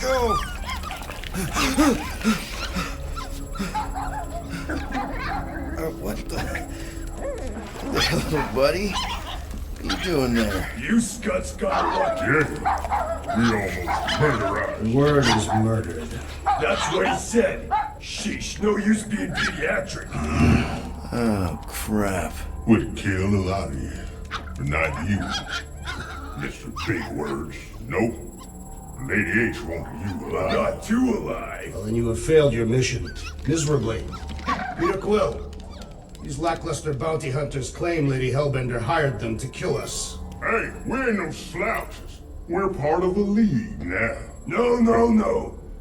Go! What the hell, buddy? What are you doing there? You scuts got lucky. Yeah, we almost murdered. The word is murdered. That's what he said. Sheesh, no use being pediatric. Oh, crap. Would kill a lot of you, but not you. Mr. Big Words. Nope. Lady H wanted you alive. Not too alive. Well, then you have failed your mission. Miserably. Peter Quill. These lackluster bounty hunters claim Lady Hellbender hired them to kill us. Hey, we ain't no slouches. We're part of a league now. No.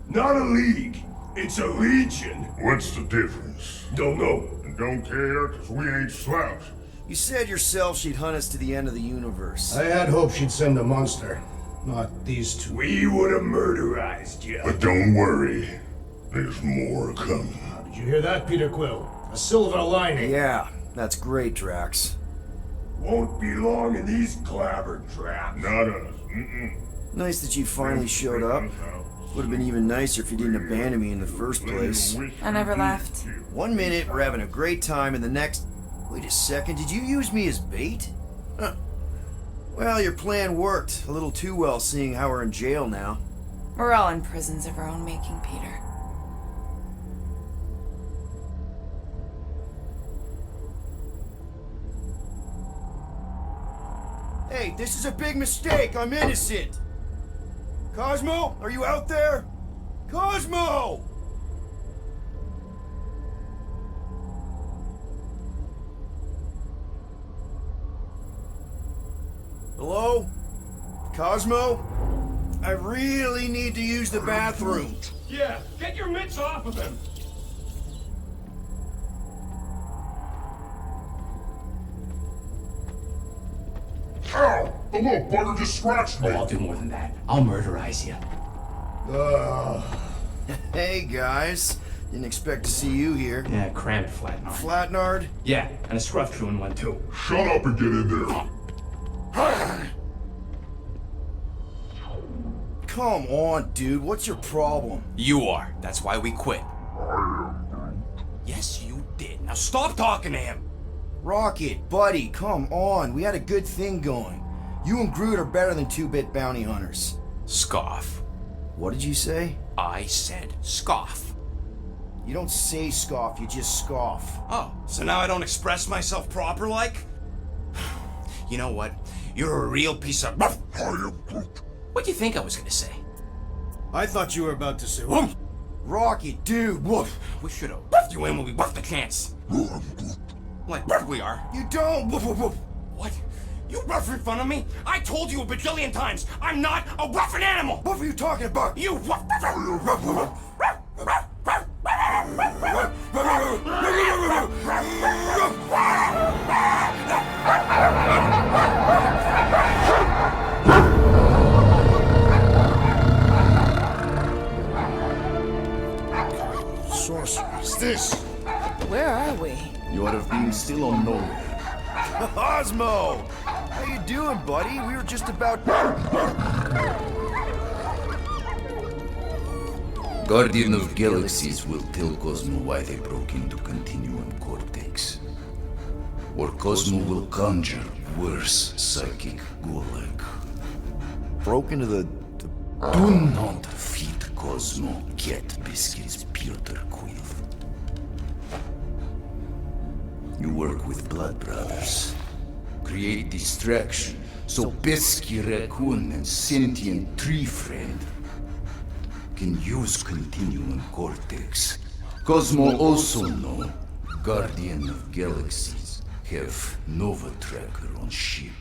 Not a league. It's a legion. What's the difference? Don't know. And don't care, cause we ain't slouches. You said yourself she'd hunt us to the end of the universe. I had hoped she'd send a monster. Not these two. We would have murderized you. But don't worry, there's more coming. Did you hear that, Peter Quill? A silver lining. Yeah, that's great, Drax. Won't be long in these clabber traps. Not us. Mm-mm. Nice that you finally showed up. Would have been even nicer if you didn't abandon me in the first place. I never left. 1 minute, we're having a great time, and the next... Wait a second, did you use me as bait? Huh. Well, your plan worked. A little too well, seeing how we're in jail now. We're all in prisons of our own making, Peter. Hey, this is a big mistake. I'm innocent. Cosmo, are you out there? Cosmo! Hello? Cosmo? I really need to use the bathroom. Yeah, get your mitts off of him. Ow! The little bugger just scratched me. Oh, I'll do more than that. I'll murderize you. Hey, guys. Didn't expect to see you here. Yeah, crammed Flatnard. Flatnard? Yeah, and a scruff chewing one too. Shut up and get in there. Come on, dude. What's your problem? You are. That's why we quit. Yes, you did. Now stop talking to him. Rocket, buddy, come on. We had a good thing going. You and Groot are better than two-bit bounty hunters. Scoff. What did you say? I said scoff. You don't say scoff, you just scoff. Oh, so now I don't express myself proper like? You know what? You're a real piece of... What do you think I was gonna say? I thought you were about to say, whoop! Rocket, dude, woof. We should've buffed you in when we buffed the chance. Like we are. You don't, woof, woof, woof. What? You rough in front of me? I told you a bajillion times, I'm not a roughing animal! What are you talking about? You Sorceress, this! Where are we? You have been still unknown. Cosmo! How you doing, buddy? We were just about... Guardian of Galaxies will tell Cosmo why they broke into Continuum Cortex. Or Cosmo will conjure worse psychic gulag. Broke into the... Do not feed Cosmo cat biscuits, Peter Quill. You work with Blood Brothers. Create distraction so Pesky Raccoon and Sentient Tree Friend can use Continuum Cortex. Cosmo also know Guardian of Galaxies have Nova Tracker on ship.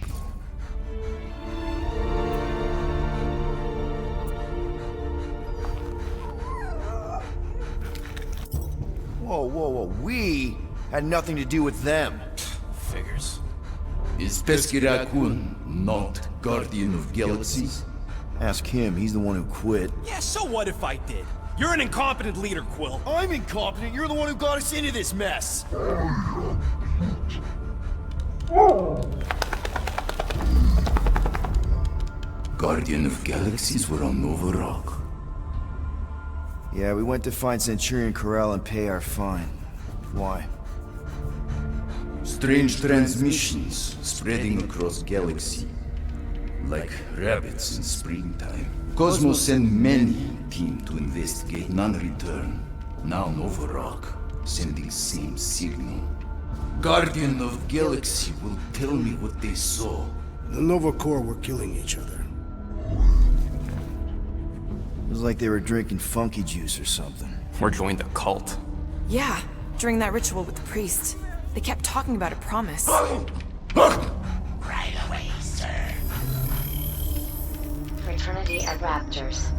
Whoa. We had nothing to do with them. Figures. Is Pesky Raccoon not Guardian of Galaxies? Ask him, he's the one who quit. Yeah, so what if I did? You're an incompetent leader, Quill. I'm incompetent, you're the one who got us into this mess! Guardian of Galaxies were on Nova Rock. Yeah, we went to find Centurion Corral and pay our fine. Why? Strange transmissions spreading across galaxy. Like rabbits in springtime. Cosmos sent many team to investigate, none return. Now Nova Rock, sending same signal. Guardian of Galaxy will tell me what they saw. The Nova Corps were killing each other. It was like they were drinking funky juice or something. Or joined a cult. Yeah, during that ritual with the priest. They kept talking about a promise. Right away, sir. Fraternity of Raptors.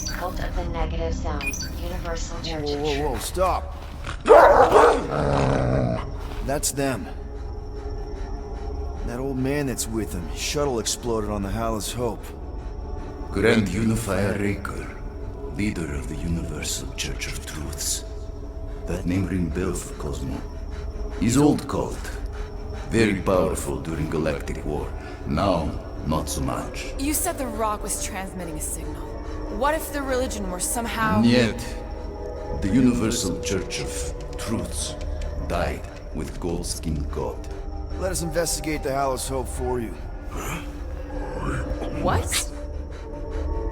Cult of the Negative Zone. Universal Church of Whoa, Truth. stop! That's them. That old man that's with him. His shuttle exploded on the Hallis Hope. Grand Unifier Raker, leader of the Universal Church of Truths. That name ring bell for Cosmo. His old cult. Very powerful during Galactic War. Now, not so much. You said the rock was transmitting a signal. What if the religion were somehow... Yet, the Universal Church of Truths died with Goldskin God. Let us investigate the Hallis Hope for you. What?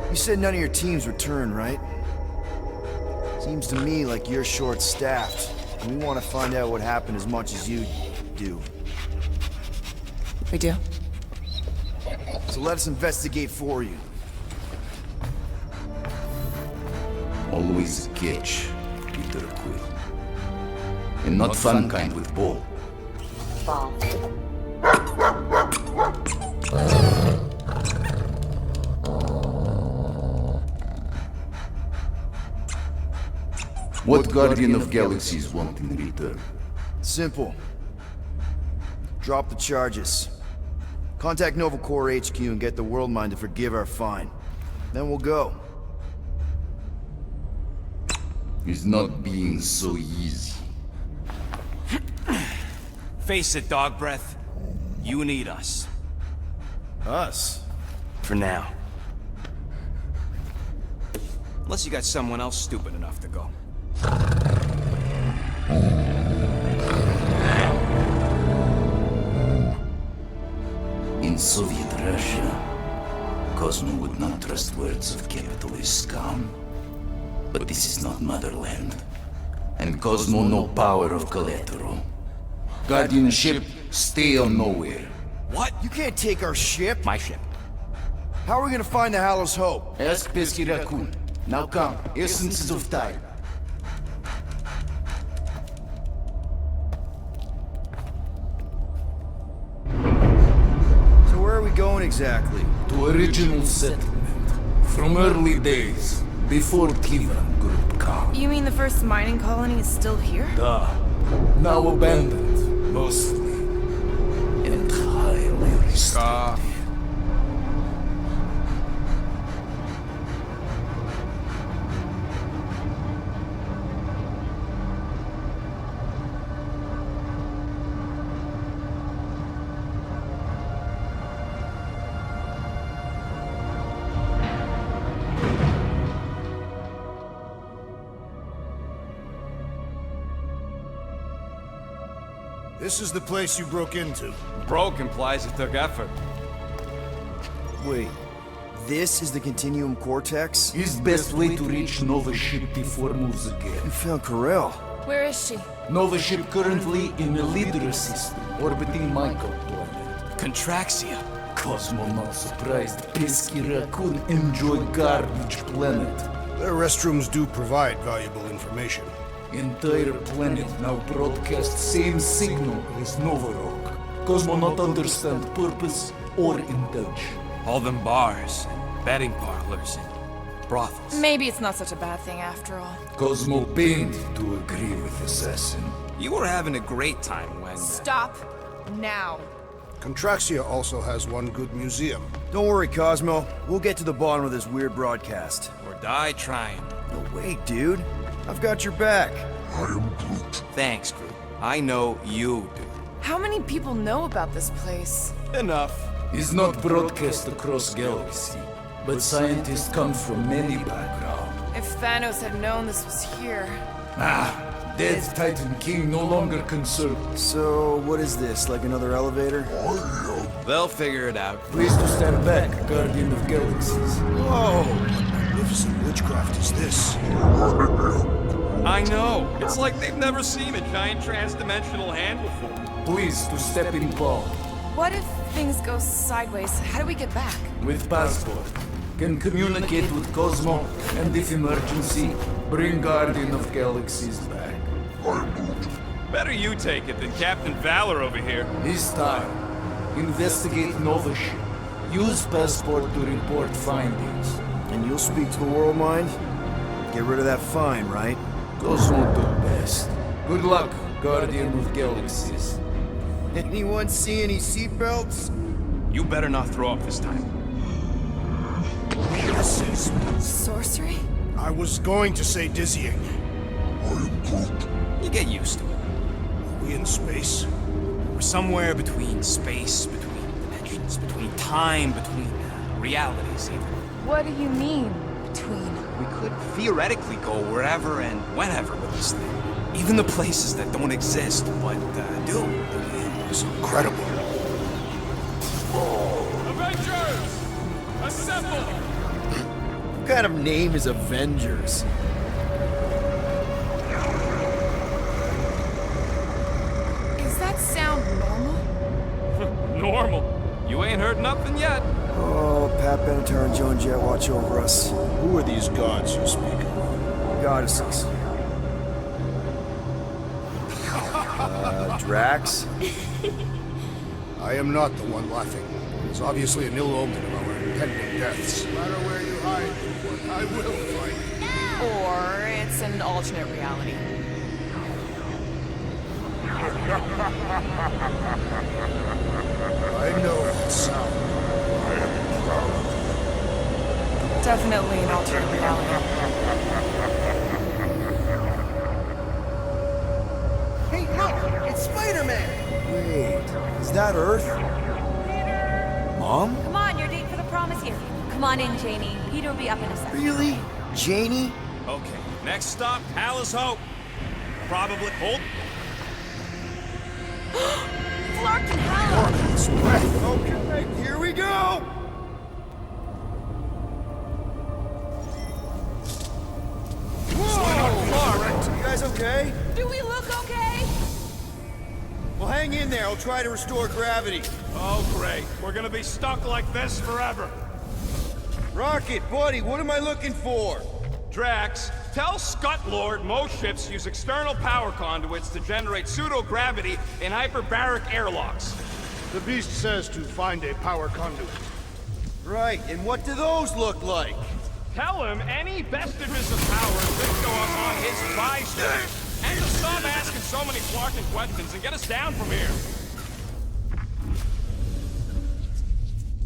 You said none of your teams returned, right? Seems to me like you're short-staffed. And we want to find out what happened as much as you do. We do. So let us investigate for you. Always a catch, Peter Quill. And not fun kind with Ball. Ball. What Guardian of Galaxies want in return? Simple. Drop the charges. Contact Nova Corps HQ and get the World Mind to forgive our fine. Then we'll go. It's not being so easy. Face it, Dog Breath. You need us. Us? For now. Unless you got someone else stupid enough to go. In Soviet Russia, Cosmo would not trust words of capitalist scum. But this is not motherland. And Cosmo no power of collateral. Guardianship, stay on nowhere. What? You can't take our ship! My ship. How are we gonna find the Hallis Hope? Ask Pesky Raccoon. Now come, essences of time. So where are we going exactly? To original settlement. From early days, before Tivan Group come. You mean the first mining colony is still here? Duh. Now abandoned, mostly. And highly restricted. This is the place you broke into. Broke implies it took effort. Wait, this is the Continuum Cortex? Is best way to reach Nova ship before moves again. You found Corel. Where is she? Nova ship currently in a Lydra system, orbiting Michael planet. Contraxia. Cosmo not surprised Pesky Raccoon enjoy garbage planet. Their restrooms do provide valuable information. Entire planet now broadcast same signal as Nova Rock. Cosmo not understand purpose or indulge. All them bars, and betting parlors, and brothels. Maybe it's not such a bad thing after all. Cosmo pained to agree with Assassin. You were having a great time when... Stop now. Contraxia also has one good museum. Don't worry, Cosmo. We'll get to the bottom of this weird broadcast. Or die trying. No, wait, dude. I've got your back. Thanks, Groot. I know you do. How many people know about this place? Enough. is not broadcast across galaxy, but scientists come from many backgrounds. If Thanos had known this was here. Dead Titan King no longer concerned. So, what is this? Like another elevator? They'll figure it out. Please to stand back, Guardian of Galaxies. Whoa! What magnificent witchcraft is this? I know. It's like they've never seen a giant trans-dimensional hand before. Please to step in Paul. What if things go sideways? How do we get back? With passport. Can communicate with Cosmo, and if emergency, bring Guardian of Galaxies back. Better you take it than Captain Valor over here. This time, investigate Nova ship. Use passport to report findings. And you'll speak to the World Mind? Get rid of that fine, right? Cosmo do best. Good luck, Guardian of Galaxies. Anyone see any seatbelts? You better not throw up this time. This is... Sorcery? I was going to say dizzying. You get used to it. Are we in space? We're somewhere between space, between dimensions, between time, between realities even. What do you mean, between? We could theoretically go wherever and whenever with this thing. Even the places that don't exist, but do. It's incredible. Avengers! Assemble! What kind of name is Avengers? Is that sound normal? Normal. You ain't heard nothing yet. Oh, Pat Benatar and Joan Jett watch over us. Who are these gods you speak of? Goddesses. Drax? I am not the one laughing. It is obviously an ill omen of our impending deaths. No matter where you hide, I will find you. Or it's an alternate reality. I know that sound. I am proud. Definitely an alternate reality. Hey, look! It's Spider-Man! Wait, is that Earth? Mom? Come on, your date for the prom is here. Come on in, Janie. Peter will be up in a second. Really? Janie? Okay, next stop, Palace Hope. Probably. Hold. Flark and Hal! Okay, here we go! Whoa! Clark, you guys okay? Do we look okay? Well, hang in there. I'll try to restore gravity. Oh, great. We're gonna be stuck like this forever. Rocket, buddy, what am I looking for? Drax, tell Scutlord most ships use external power conduits to generate pseudo-gravity in hyperbaric airlocks. The beast says to find a power conduit. Right, and what do those look like? Tell him any vestiges of power should go up on his bystanders. And to stop asking so many Clarkin questions and get us down from here.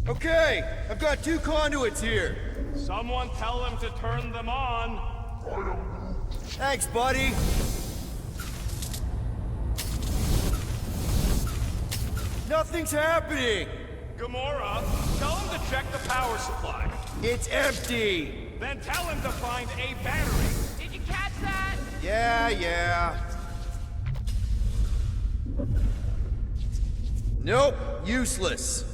Okay, I've got 2 conduits here. Someone tell him to turn them on. Thanks, buddy. Nothing's happening. Gamora, tell him to check the power supply. It's empty. Then tell him to find a battery. Did you catch that? Yeah. Nope, useless.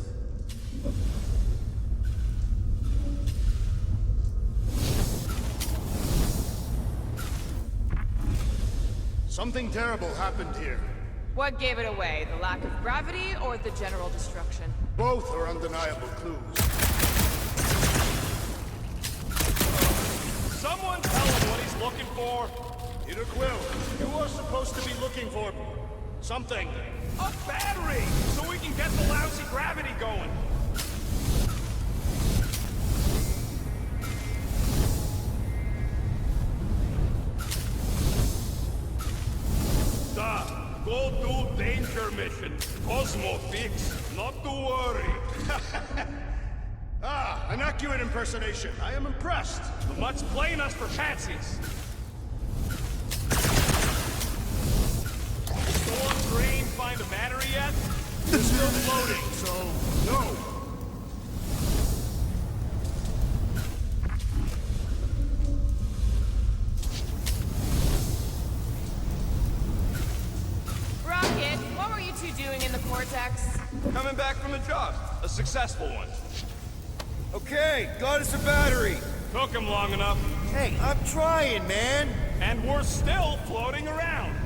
Something terrible happened here. What gave it away? The lack of gravity or the general destruction? Both are undeniable clues. Someone tell him what he's looking for. Peter Quill, you are supposed to be looking for something. A battery, so we can get the lousy gravity going. Go do danger mission. Cosmo fix, not to worry. An accurate impersonation. I am impressed. Let's blame us for patsies. Storm drain find a battery yet? It's still floating, so no. coming back from the job. A successful one. Okay, got us a battery. Took him long enough. Hey, I'm trying, man. And we're still floating around.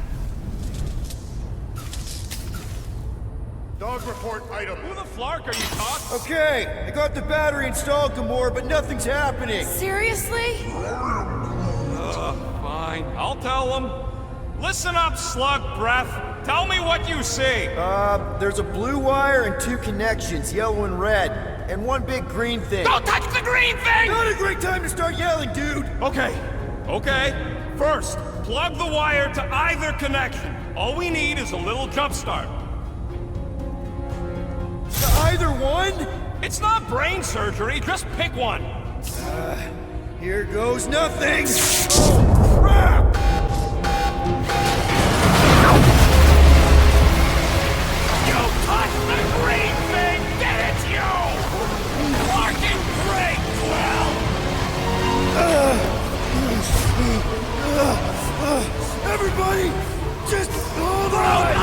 Dog report item. Who the flark are you, Doc? Okay, I got the battery installed, Gamora, but nothing's happening. Seriously? Fine. I'll tell them. Listen up, slug breath. Tell me what you see. There's a blue wire and 2 connections, yellow and red, and 1 big green thing. Don't touch the green thing! Not a great time to start yelling, dude! Okay. First, plug the wire to either connection. All we need is a little jump start. Either one? It's not brain surgery, just pick one. Here goes nothing! Oh, crap! You touched the green thing! Get it, you! Fucking great, Quill! Everybody, just hold on!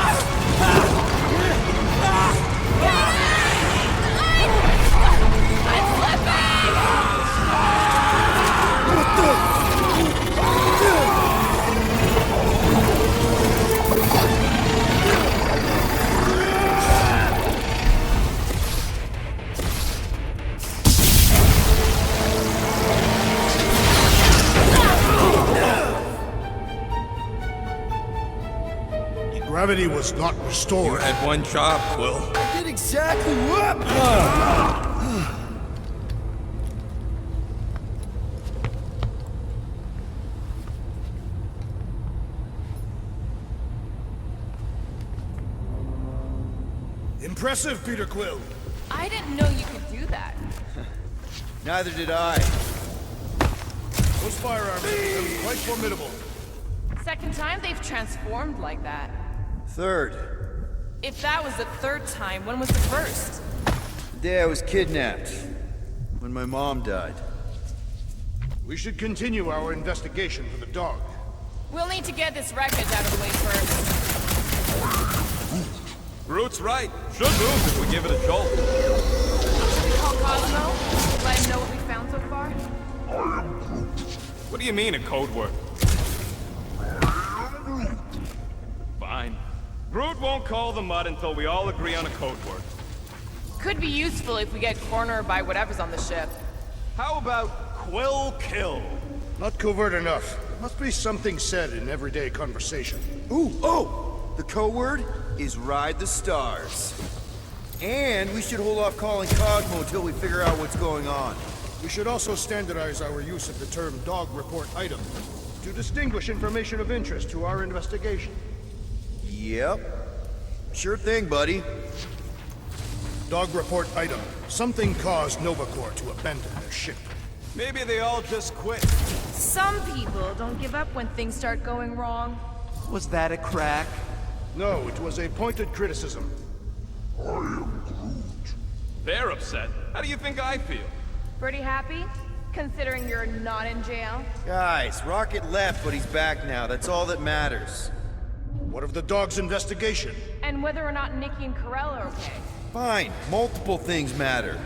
Gravity was not restored. You had one job, Quill. I did exactly what? Impressive, Peter Quill. I didn't know you could do that. Neither did I. Those firearms are quite formidable. Second time they've transformed like that. Third, If that was the third time, when was the first? the day I was kidnapped. When my mom died. We should continue our investigation for the dog. We'll need to get this wreckage out of the way first. Groot's right. Should move if we give it a jolt. Call Cosmo? Let him know what we found so far? What do you mean, a code word? Fine. Groot won't call the mud until we all agree on a code word. Could be useful if we get cornered by whatever's on the ship. How about Quill Kill? Not covert enough. Must be something said in everyday conversation. The code word is Ride the Stars. And we should hold off calling Cosmo until we figure out what's going on. We should also standardize our use of the term dog report item to distinguish information of interest to our investigation. Yep. Sure thing, buddy. Dog report item. Something caused Nova Corps to abandon their ship. Maybe they all just quit. Some people don't give up when things start going wrong. Was that a crack? No, it was a pointed criticism. They're upset. How do you think I feel? Pretty happy? Considering you're not in jail? Guys, Rocket left, but he's back now. That's all that matters. What of the dog's investigation? And whether or not Nikki and Karel are okay. Fine. Multiple things matter.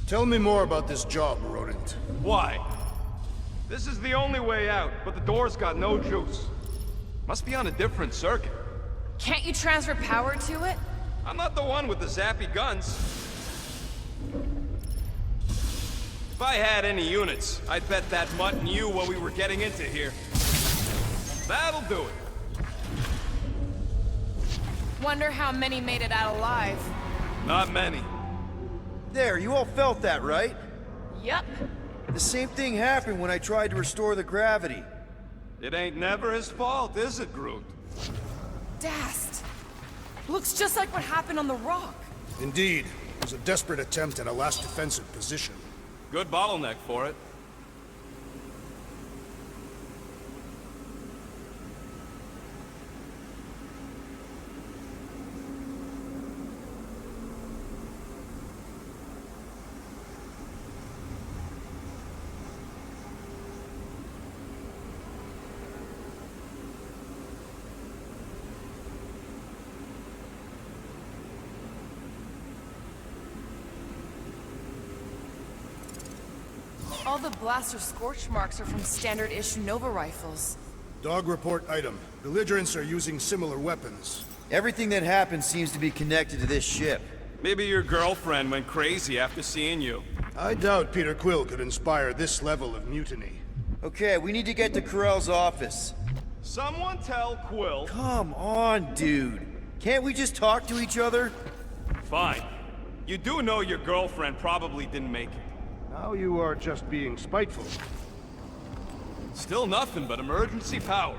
Tell me more about this job, Rodent. Why? This is the only way out, but the door's got no juice. Must be on a different circuit. Can't you transfer power to it? I'm not the one with the zappy guns. If I had any units, I'd bet that mutt and you while we were getting into here. That'll do it. Wonder how many made it out alive. Not many. There, you all felt that, right? Yup. The same thing happened when I tried to restore the gravity. It ain't never his fault, is it, Groot? Dast. Looks just like what happened on the rock. Indeed. It was a desperate attempt at a last defensive position. Good bottleneck for it. All the blaster scorch marks are from standard issue Nova rifles. Dog report item. Belligerents are using similar weapons. Everything that happened seems to be connected to this ship. Maybe your girlfriend went crazy after seeing you. I doubt Peter Quill could inspire this level of mutiny. Okay, we need to get to Corell's office. Someone tell Quill. Come on, dude. Can't we just talk to each other? Fine. You do know your girlfriend probably didn't make it. Now you are just being spiteful. Still nothing but emergency power.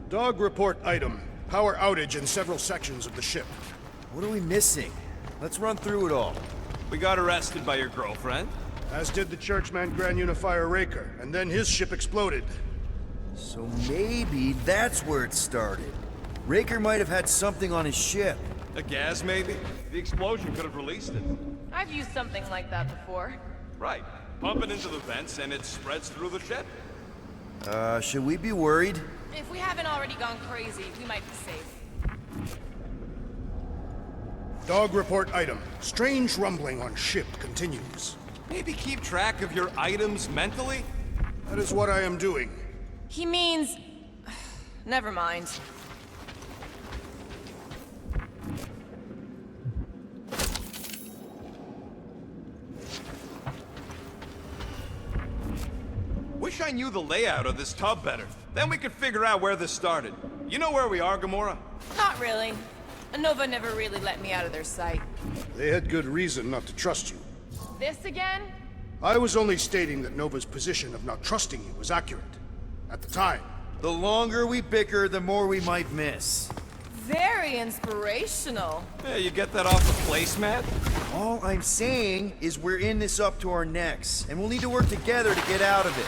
Dog report item. Power outage in several sections of the ship. What are we missing? Let's run through it all. We got arrested by your girlfriend. As did the Churchman Grand Unifier Raker, and then his ship exploded. So maybe that's where it started. Raker might have had something on his ship. A gas, maybe? The explosion could have released it. I've used something like that before. Right. Pump it into the vents and it spreads through the ship. Should we be worried? If we haven't already gone crazy, we might be safe. Dog report item. Strange rumbling on ship continues. Maybe keep track of your items mentally? That is what I am doing. He means... Never mind. Wish I knew the layout of this tub better. Then we could figure out where this started. You know where we are, Gamora? Not really. Nova never really let me out of their sight. They had good reason not to trust you. This again? I was only stating that Nova's position of not trusting you was accurate. At the time. The longer we bicker, the more we might miss. Very inspirational. Yeah, you get that off the placemat? All I'm saying is we're in this up to our necks, and we'll need to work together to get out of it.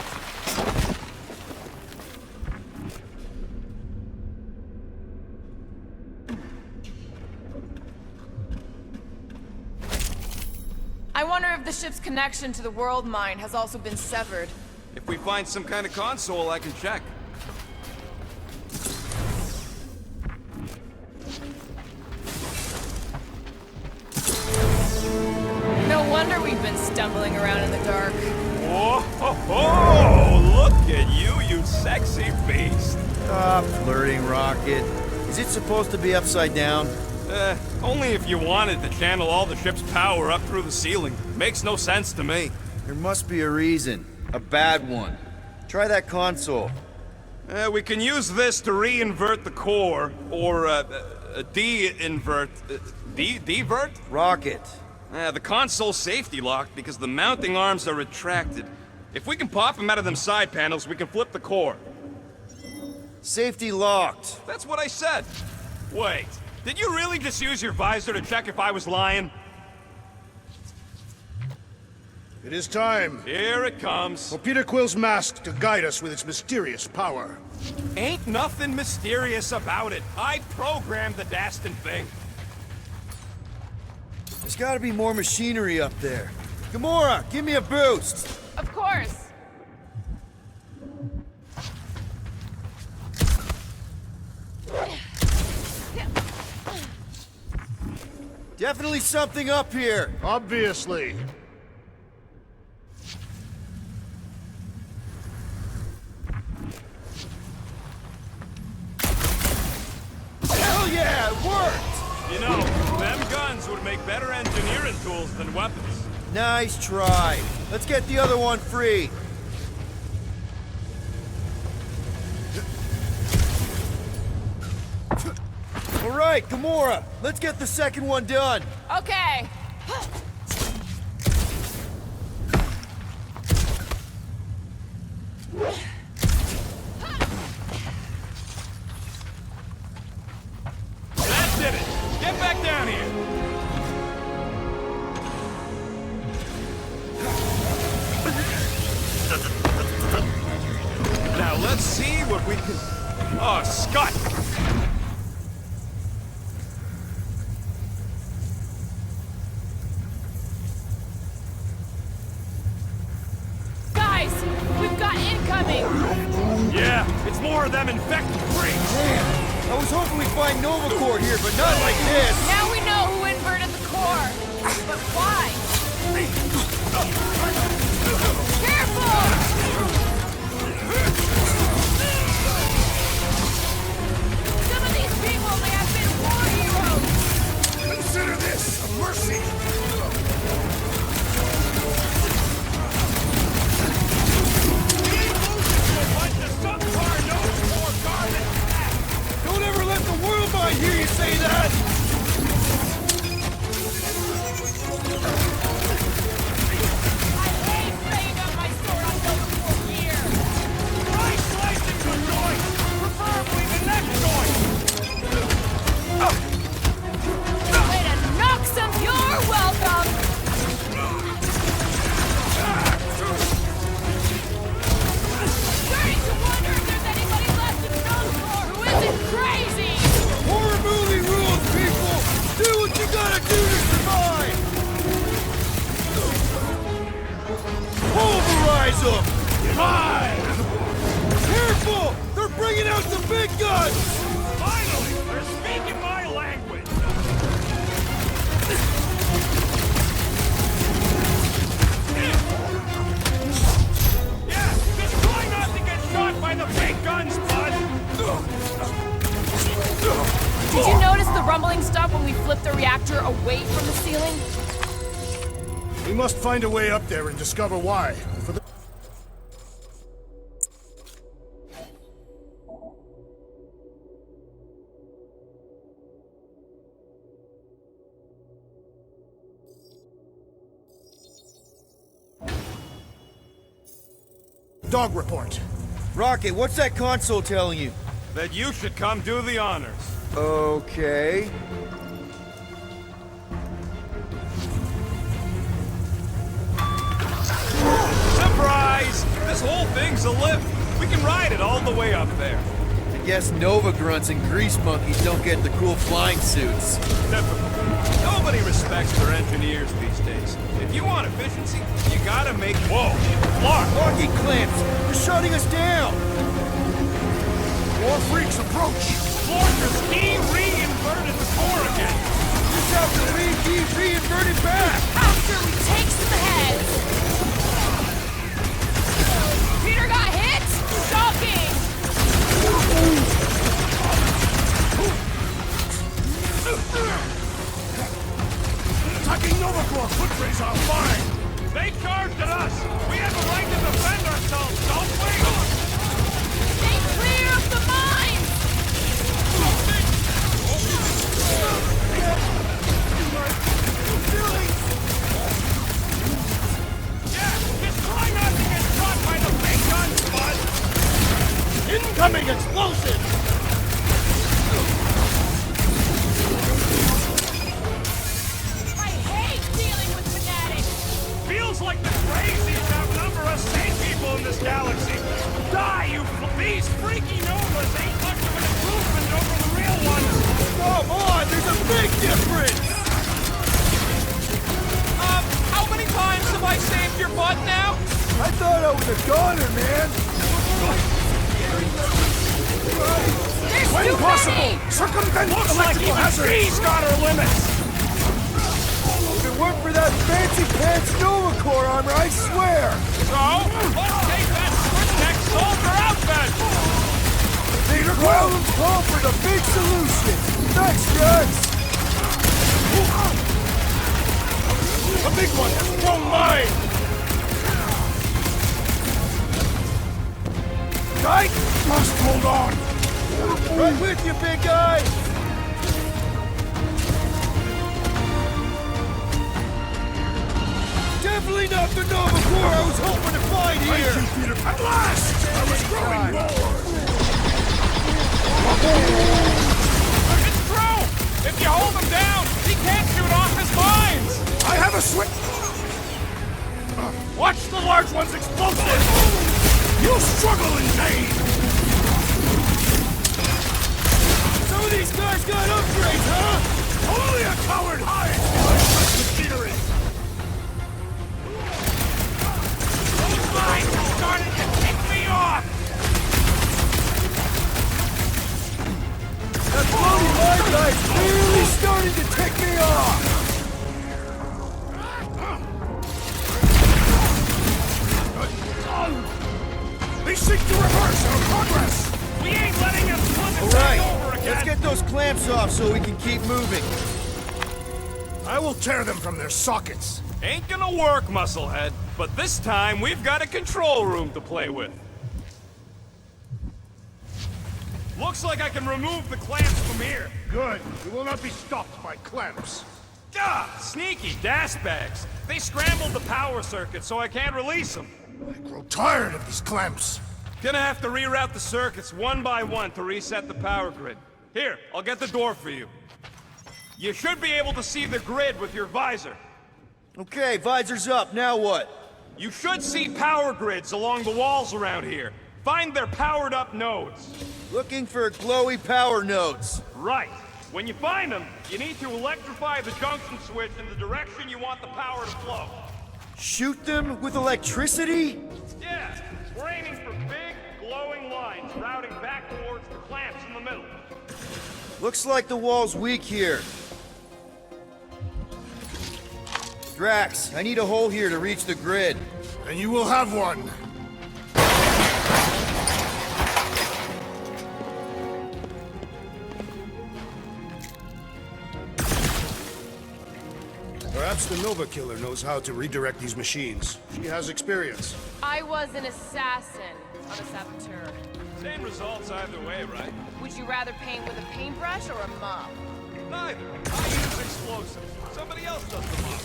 I wonder if the ship's connection to the world mine has also been severed. If we find some kind of console, I can check. No wonder we've been stumbling around in the dark. Whoa, ho, ho! Look at you sexy beast. Stop flirting, Rocket. Is it supposed to be upside down? Only if you wanted to channel all the ship's power up through the ceiling. Makes no sense to me. There must be a reason. A bad one. Try that console. We can use this to re-invert the core, or, de-invert... Divert? Rocket. The console's safety locked because the mounting arms are retracted. If we can pop them out of them side panels, we can flip the core. Safety locked. That's what I said. Wait, did you really just use your visor to check if I was lying? It is time. Here it comes. For Peter Quill's mask to guide us with its mysterious power. Ain't nothing mysterious about it. I programmed the dastin' thing. There's gotta be more machinery up there. Gamora, give me a boost! Of course. Definitely something up here! Obviously. Hell yeah, it worked! You know, them guns would make better engineering tools than weapons. Nice try. Let's get the other one free. All right, Gamora, let's get the second one done. Okay. That did it. Get back down here. Now let's see what we can... Oh, Scott! Guys, we've got incoming. Yeah, it's more of them infected freaks. Damn, I was hoping we'd find Nova Corps here, but not like this. Now we know who inverted the core. But why? Careful! Some of these people may have been war heroes! Consider this a mercy! Don't ever let the world mind hear you say that! I hate laying up my sword on those for years! Try slicing the joint! Preferably the neck joint! Way to knock some you're welcome! Starting to wonder if there's anybody left in Noscor who isn't crazy! Horror movie rules, people! Do what you gotta do to survive! Pulverize them! Fine! Careful! They're bringing out the big guns! Finally! They're speaking my language! Yeah! Just try not to get shot by the big guns, bud! Did you notice the rumbling stop when we flipped the reactor away from the ceiling? We must find a way up there and discover why. For the Dog report. Rocket, what's that console telling you? That you should come do the honors. Okay. Surprise! This whole thing's a lift. We can ride it all the way up there. I guess Nova grunts and grease monkeys don't get the cool flying suits. Typical. Nobody respects their engineers these days. If you want efficiency, you gotta make... Whoa! Clark! Rocket clamps! They're shutting us down! More freaks approach! Fortress key re-inverted the core again! Just have to re-invert it back! After we take some heads! Peter got hit? Shocking! Attacking Nova Corps foot rays are fine! They charged at us! We have a right to defend ourselves, don't we? Stay clear of the mines! Yeah, just try not to get shot by the big guns, bud! Incoming explosive! I hate dealing with fanatics! Feels like the crazies outnumber us sane people in this galaxy. Die, you these freaky Novas ain't much of an improvement over the real ones. Come on, there's a big difference. How many times have I saved your butt now? I thought I was a goner, man! There's When too possible! many! Circumvent Looks like electrical even hazards! she's got her limits. If it weren't for that fancy pants Nova Corps armor, I swear! So, let's take that switch-neck soldier out then. Peter Quill and Paul for the big solution! Thanks, guys! The big one has thrown mine. I must hold on! Right with you, big guy! Definitely not the Nova Corps I was hoping to find here! Thank you, Peter. At last! I was growing bored! It's true. If you hold him down, he can't shoot off his mines. I have a switch! Watch the large one's explosive. You struggle in vain! Some of these guys got upgrades, huh? Only a coward hides behind such machinery! Those mines are starting to tick me off. That floaty mine guy's really starting to tick me off! We seek to reverse our progress! We ain't letting him flip it All back right, over again! let's get those clamps off so we can keep moving. I will tear them from their sockets. Ain't gonna work, Musclehead. But this time, we've got a control room to play with. Looks like I can remove the clamps from here. Good. We will not be stopped by clamps. Gah! Sneaky dash bags. They scrambled the power circuit, so I can't release them. I grow tired of these clamps. Gonna have to reroute the circuits one by one to reset the power grid. Here, I'll get the door for you. You should be able to see the grid with your visor. Okay, visor's up, now what? You should see power grids along the walls around here. Find their powered up nodes. Looking for glowy power nodes. Right. When you find them, you need to electrify the junction switch in the direction you want the power to flow. Shoot them with electricity? Yeah, we're aiming for big, glowing lines routing back towards the clamps in the middle. Looks like the wall's weak here. Drax, I need a hole here to reach the grid. And you will have one. Perhaps the Nova Killer knows how to redirect these machines. She has experience. I was an assassin, not a saboteur. Same results either way, right? Would you rather paint with a paintbrush or a mop? Neither. I use explosives. Somebody else does the mop.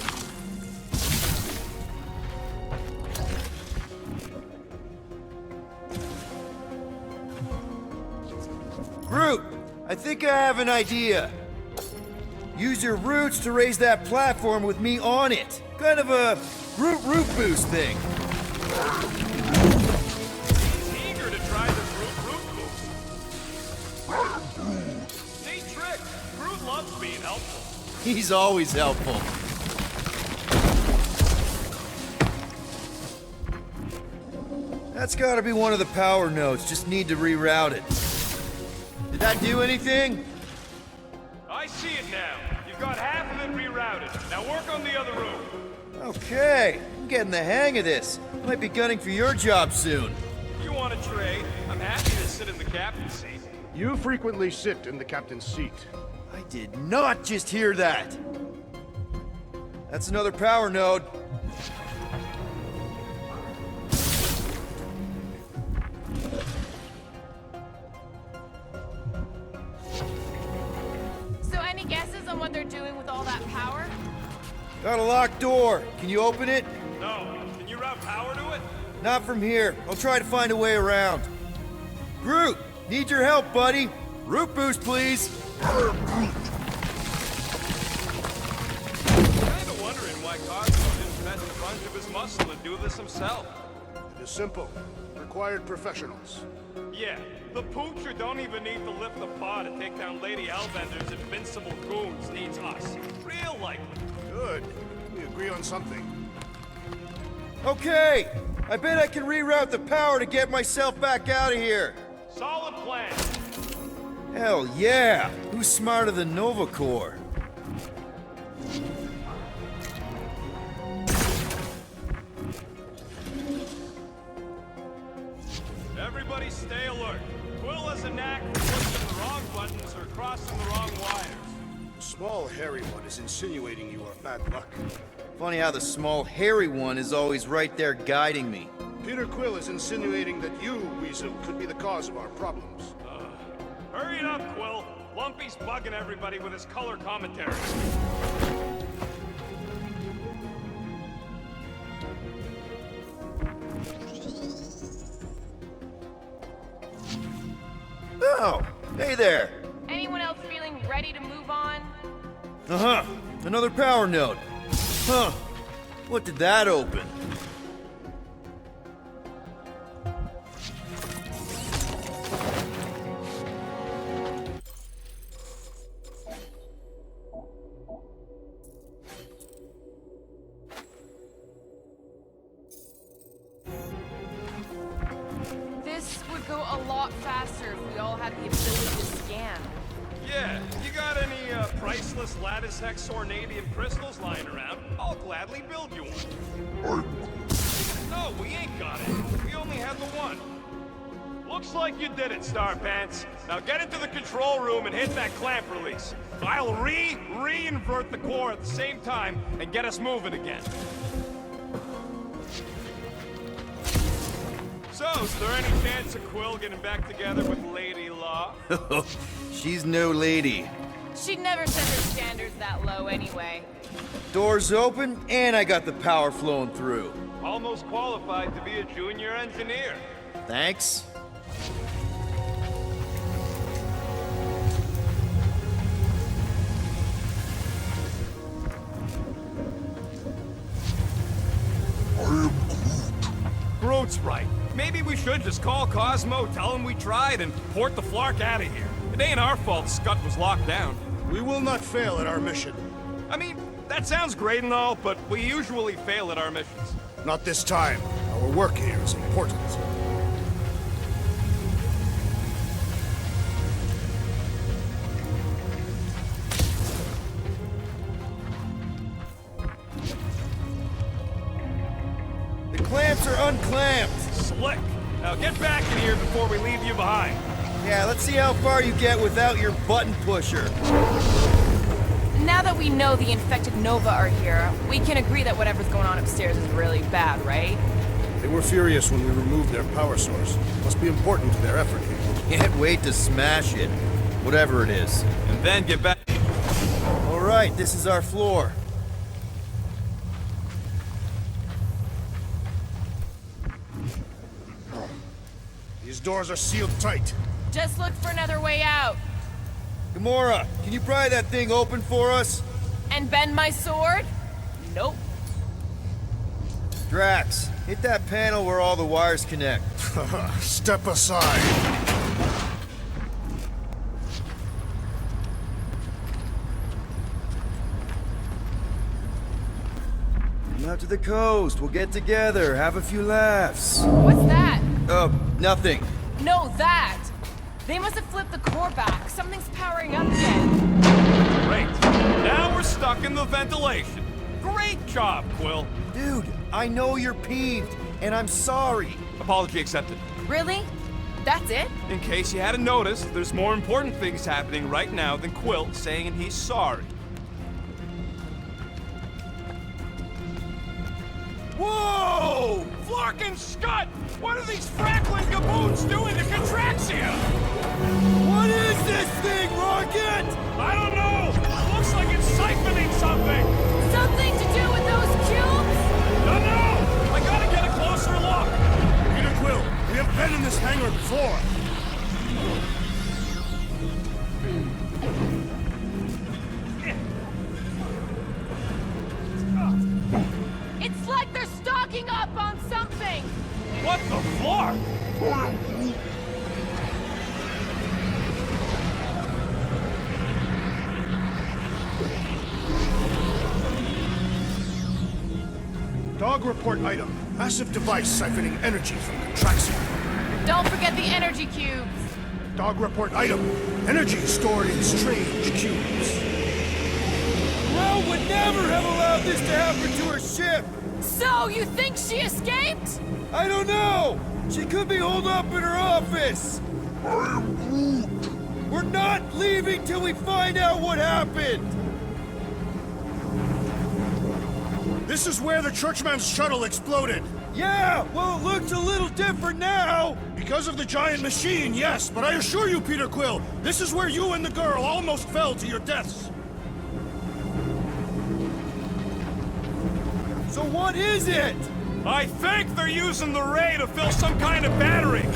Groot, I think I have an idea. Use your roots to raise that platform with me on it. Kind of a Groot root boost thing. He's eager to try the Groot boost. Neat trick. Groot loves being helpful. He's always helpful. That's gotta be one of the power nodes, just need to reroute it. Did that do anything? I see it now. You've got half of it rerouted. Now work on the other room. Okay, I'm getting the hang of this. Might be gunning for your job soon. You want to trade? I'm happy to sit in the captain's seat. You frequently sit in the captain's seat. I did not just hear that. That's another power node. So any guesses on what they're doing with all that power? Got a locked door. Can you open it? No. Can you route power to it? Not from here. I'll try to find a way around. Groot, need your help, buddy. Root boost, please. Kinda wondering why Cosmo didn't fetch a bunch of his muscle and do this himself. It is simple. Required professionals. Yeah, the poocher don't even need to lift the paw to take down Lady Hellbender's invincible goons needs us. Real likely. Good. We agree on something. Okay, I bet I can reroute the power to get myself back out of here. Solid plan. Hell yeah! Who's smarter than Nova Corps? Everybody stay alert. Quill has a knack for pushing the wrong buttons or crossing the wrong wires. The small, hairy one is insinuating you are bad luck. Funny how the small, hairy one is always right there guiding me. Peter Quill is insinuating that you, Weasel, could be the cause of our problems. Hurry it up, Quill. Lumpy's bugging everybody with his color commentary. Oh, hey there. Anyone else feeling ready to move on? Uh-huh, another power node. Huh, what did that open? This would go a lot faster if we all had the ability to scan. Yeah, you got any priceless lattice hex ornadium crystals lying around? I'll gladly build you one. No, we ain't got it. We only had the one. Looks like you did it, Starpants. Now get into the control room and hit that clamp release. I'll re-invert the core at the same time and get us moving again. So, is there any chance of Quill getting back together with Lady Law? She's no lady. She'd never set her standards that low anyway. Doors open, and I got the power flowing through. Almost qualified to be a junior engineer. Thanks. Groot's right. Maybe we should just call Cosmo, tell him we tried, and port the Flark out of here. It ain't our fault Scud was locked down. We will not fail at our mission. I mean, that sounds great and all, but we usually fail at our missions. Not this time. Our work here is important. The clamps are unclamped. Slick. Now get back in here before we leave you behind. Yeah, let's see how far you get without your button pusher. Now that we know the infected Nova are here, we can agree that whatever's going on upstairs is really bad, right? They were furious when we removed their power source. Must be important to their effort here. Can't wait to smash it. Whatever it is. And then get back. All right, this is our floor. These doors are sealed tight. Just look for another way out. Gamora, can you pry that thing open for us? And bend my sword? Nope. Drax, hit that panel where all the wires connect. Step aside. Come out to the coast. We'll get together, have a few laughs. What's that? Nothing. No, that! They must have flipped the core back. Something's powering up again. Great. Now we're stuck in the ventilation. Great job, Quill. Dude, I know you're peeved, and I'm sorry. Apology accepted. Really? That's it? In case you hadn't noticed, there's more important things happening right now than Quill saying he's sorry. Whoa! Flark and Scud! What are these Franklin gaboons doing to Contraxia? What is this thing, Rocket? I don't know! Looks like it's siphoning something! Something to do with those cubes? Don't know! I gotta get a closer look! Peter Quill, we have been in this hangar before. It's like they're stocking up on something! What the Flark? Dog report item. Massive device siphoning energy from Contraxia. Don't forget the energy cubes! Dog report item. Energy stored in strange cubes. Rel would never have allowed this to happen to her ship! So, you think she escaped? I don't know! She could be holed up in her office! We're not leaving till we find out what happened! This is where the Churchman's shuttle exploded. Yeah, well, it looks a little different now! Because of the giant machine, yes, but I assure you, Peter Quill, this is where you and the girl almost fell to your deaths. So what is it? I think they're using the ray to fill some kind of battery.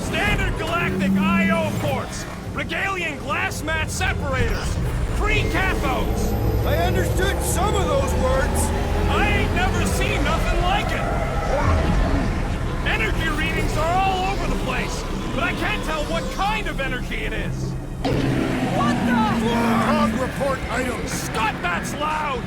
Standard galactic I.O. ports, Regalian glass mat separators, Kree cathodes. I understood some of those words. I ain't never seen nothing like it. Energy readings are all over the place, but I can't tell what kind of energy it is. What the? Dog report item. Scott, that's loud!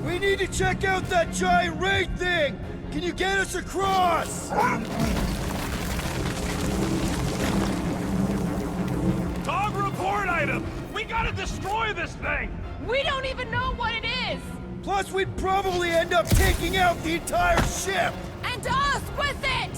We need to check out that giant raid thing! Can you get us across? Dog report item! We gotta destroy this thing! We don't even know what it is! Plus, we'd probably end up taking out the entire ship! And us with it!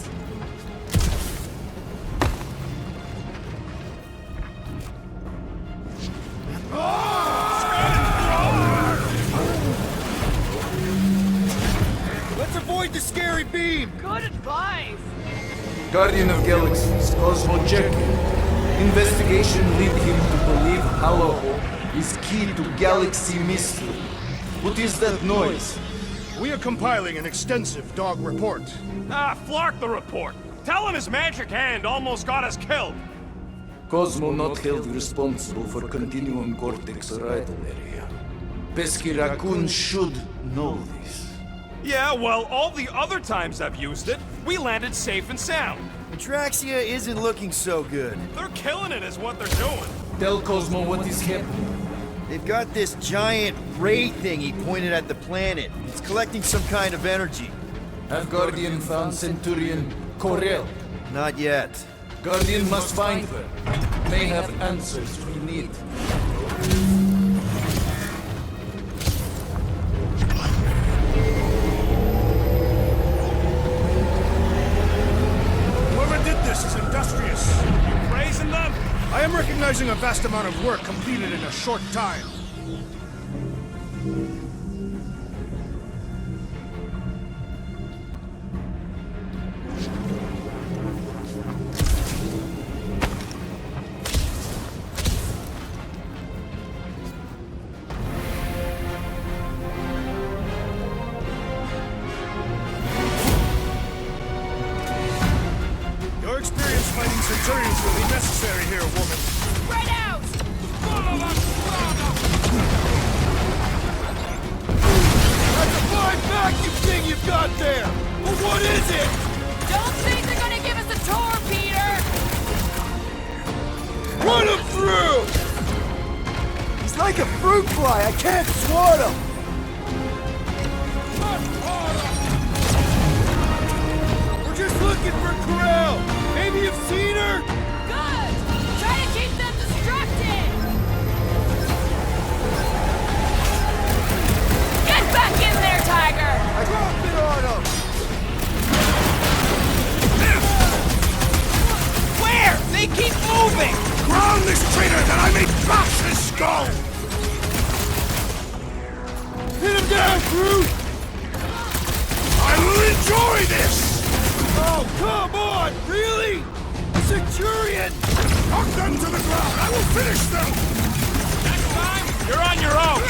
Let's avoid the scary beam! Good advice! Guardian of Galaxies, Cosmo Jekyll. Investigation lead him to believe Halaho is key to galaxy mystery. What is that noise? We are compiling an extensive dog report. Ah, Flark the report. Tell him his magic hand almost got us killed. Cosmo not held responsible for Continuum Cortex arrival area. Pesky Raccoon should know this. Yeah, well, all the other times I've used it, we landed safe and sound. Atraxia isn't looking so good. They're killing it is what they're doing. Tell Cosmo what is happening. They've got this giant ray thingy pointed at the planet. It's collecting some kind of energy. Have Guardian found Centurion Corel? Not yet. Guardian must find her. May have answers we need. Whoever did this is industrious. You praising them? I am recognizing a vast amount of work completed in a short time. Your experience fighting Centurions will be necessary here, woman. Spread out! That's a fine vacuum thing you've got there! But what is it? Don't think they're gonna give us a tour, Peter! Run him through! He's like a fruit fly. I can't swat him. We're just looking for Corel. Maybe you've seen her? Good! Try to keep them distracted! Get back in there, Tiger! I dropped it on him. Where? They keep moving! Ground this traitor that I may bash his skull! Hit him down, Groot! I will enjoy this! Oh, come on! Really? A Centurion! Knock them to the ground! I will finish them! Next time, you're on your own.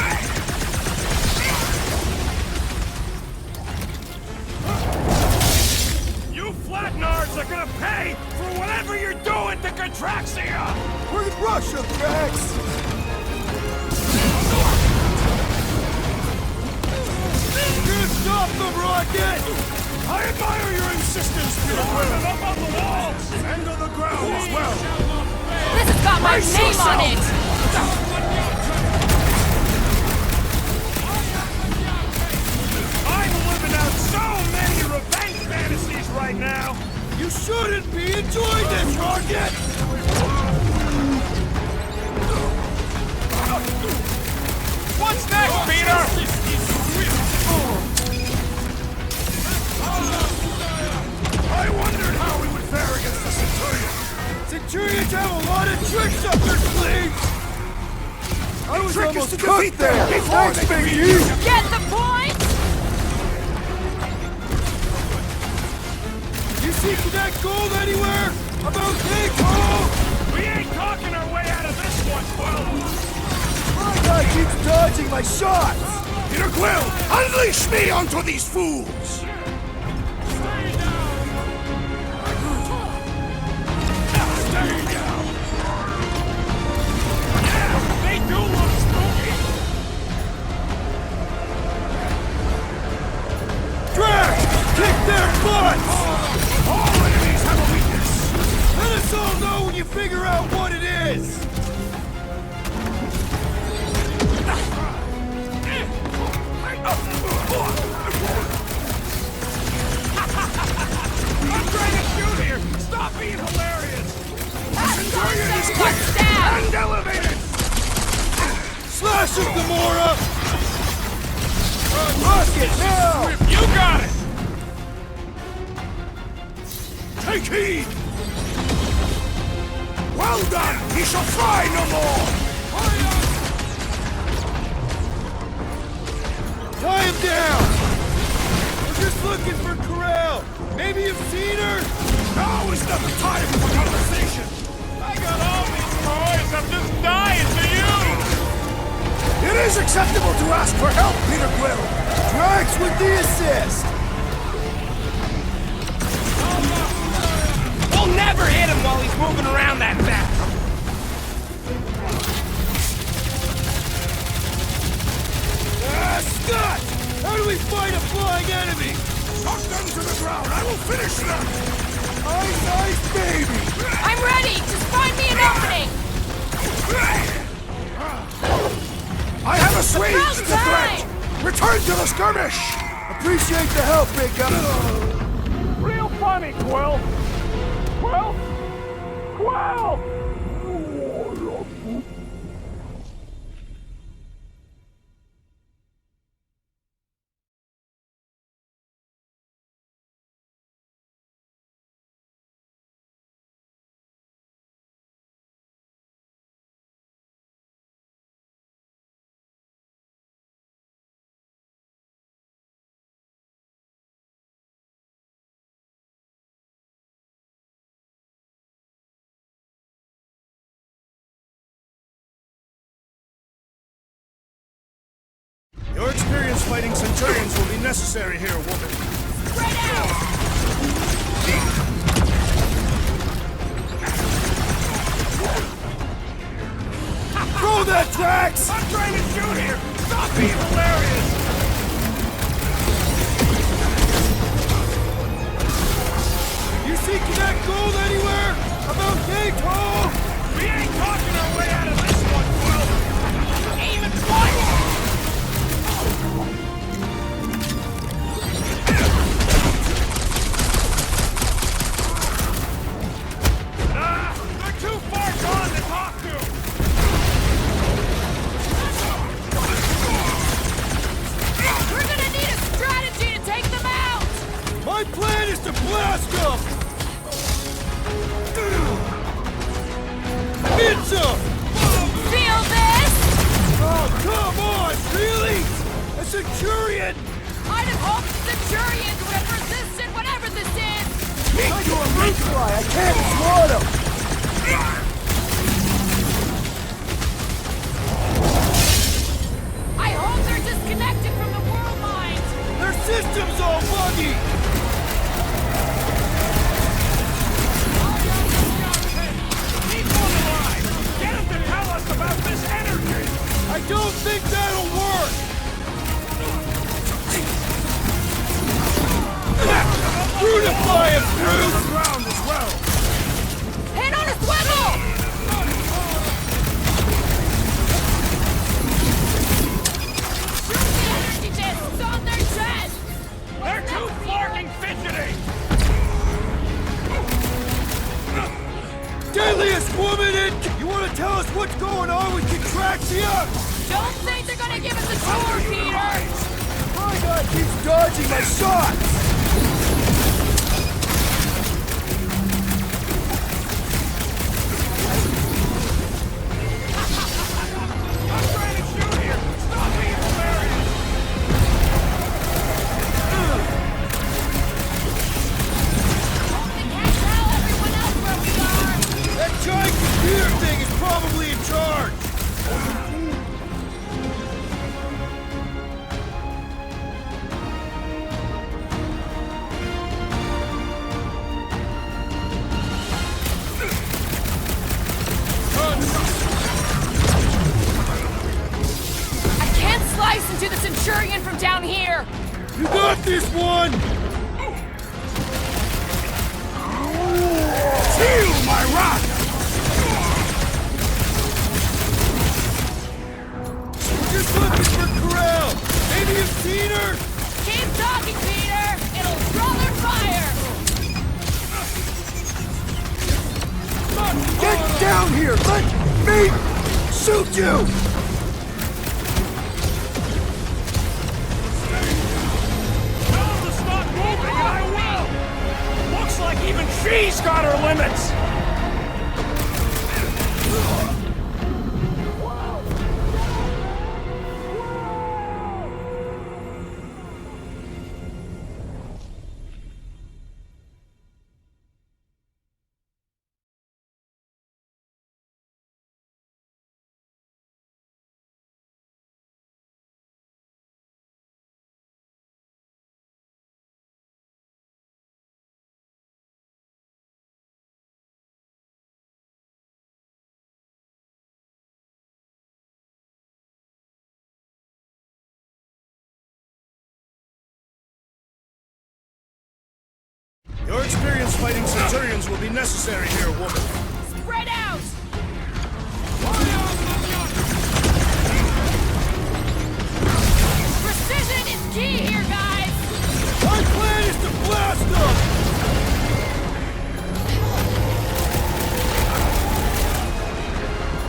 You flatnards are gonna pay for whatever you're doing to Contraxia! We're in Russia, Drax! You're gonna stop them, Rocket! I admire your insistence, Peter Throw Quill! them up on the walls! And on the ground as well! This has got my Brace name yourself. on it! I'm living out so many revenge fantasies right now! You shouldn't be! Enjoy this, Rocket! What's next, Peter? I wondered how we would fare against the Centurion! Centurions have a lot of tricks up their sleeves! I was trick is almost to cooked defeat them there! before Thanks, they can Big be E! used. Get the point? You see that gold anywhere? About big hole! We ain't talking our way out of this one, Quill! My guy keeps dodging my shots! Peter Quill, unleash me onto these fools! They do look spooky! Drax! Kick their butts! All enemies have a weakness! Let us all know when you figure out what it is! I'm trying to shoot here! Stop being hilarious! That's Centurion is awesome. quick What's that? and elevated! Gotcha, Gamora! Rocket, now! You got it! Take heed! Well done! He shall fly no more! Tie him down! We're just looking for Corral! Maybe you've seen her? Now is not the time for conversation! I got all these toys, I'm just dying to use! It is acceptable to ask for help, Peter Quill! Drax with the assist! We'll never hit him while he's moving around that fast! Scott! How do we fight a flying enemy? Knock them to the ground, I will finish them! Ice, ice, baby! I'm ready! Just find me an opening! I have assuaged About the threat! time! Return to the skirmish! Appreciate the help, big guy. Real funny, Quill! Quill? Quill! Your experience fighting Centurions will be necessary here, woman. Spread out! Throw that, Drax! I'm trying to shoot here! Stop being hilarious! You see Connect Gold anywhere? About K-Tall? We ain't talking our way out of this one, Quill! Aim it twice! They're too far gone to talk to! We're gonna need a strategy to take them out! My plan is to blast them! It's up! Feel this? Oh, come on! Really? A Centurion? I'd have hoped the Centurions would have resisted whatever this is! I do a root fly! I can't swat him! I hope they're disconnected from the world mind! Their system's all buggy! Keep on the line! Get him to tell us about this energy! I don't think that'll work! Brutify him, Bruce! Ground as well! Hit on a swivel! Shoot the energy discs on their chest! They're too flarking fidgety! Deadliest woman in... You want to tell us what's going on with Contraxia? Don't think they're gonna give us a tour, Peter! My God keeps dodging my shots! I'm trying to shoot here! Stop being hilarious! Hope they can't tell everyone else where we are! That giant computer thing is probably in charge! I can't slice into the Centurion from down here! You got this one! Feel my wrath! Just looking for Corral! Maybe you've seen her? Keep talking, Peter! It'll draw their fire! Get down here! Let me shoot you! She's got her limits! Your experience fighting Centurions will be necessary here, woman. Spread out! Precision is key here, guys! My plan is to blast them!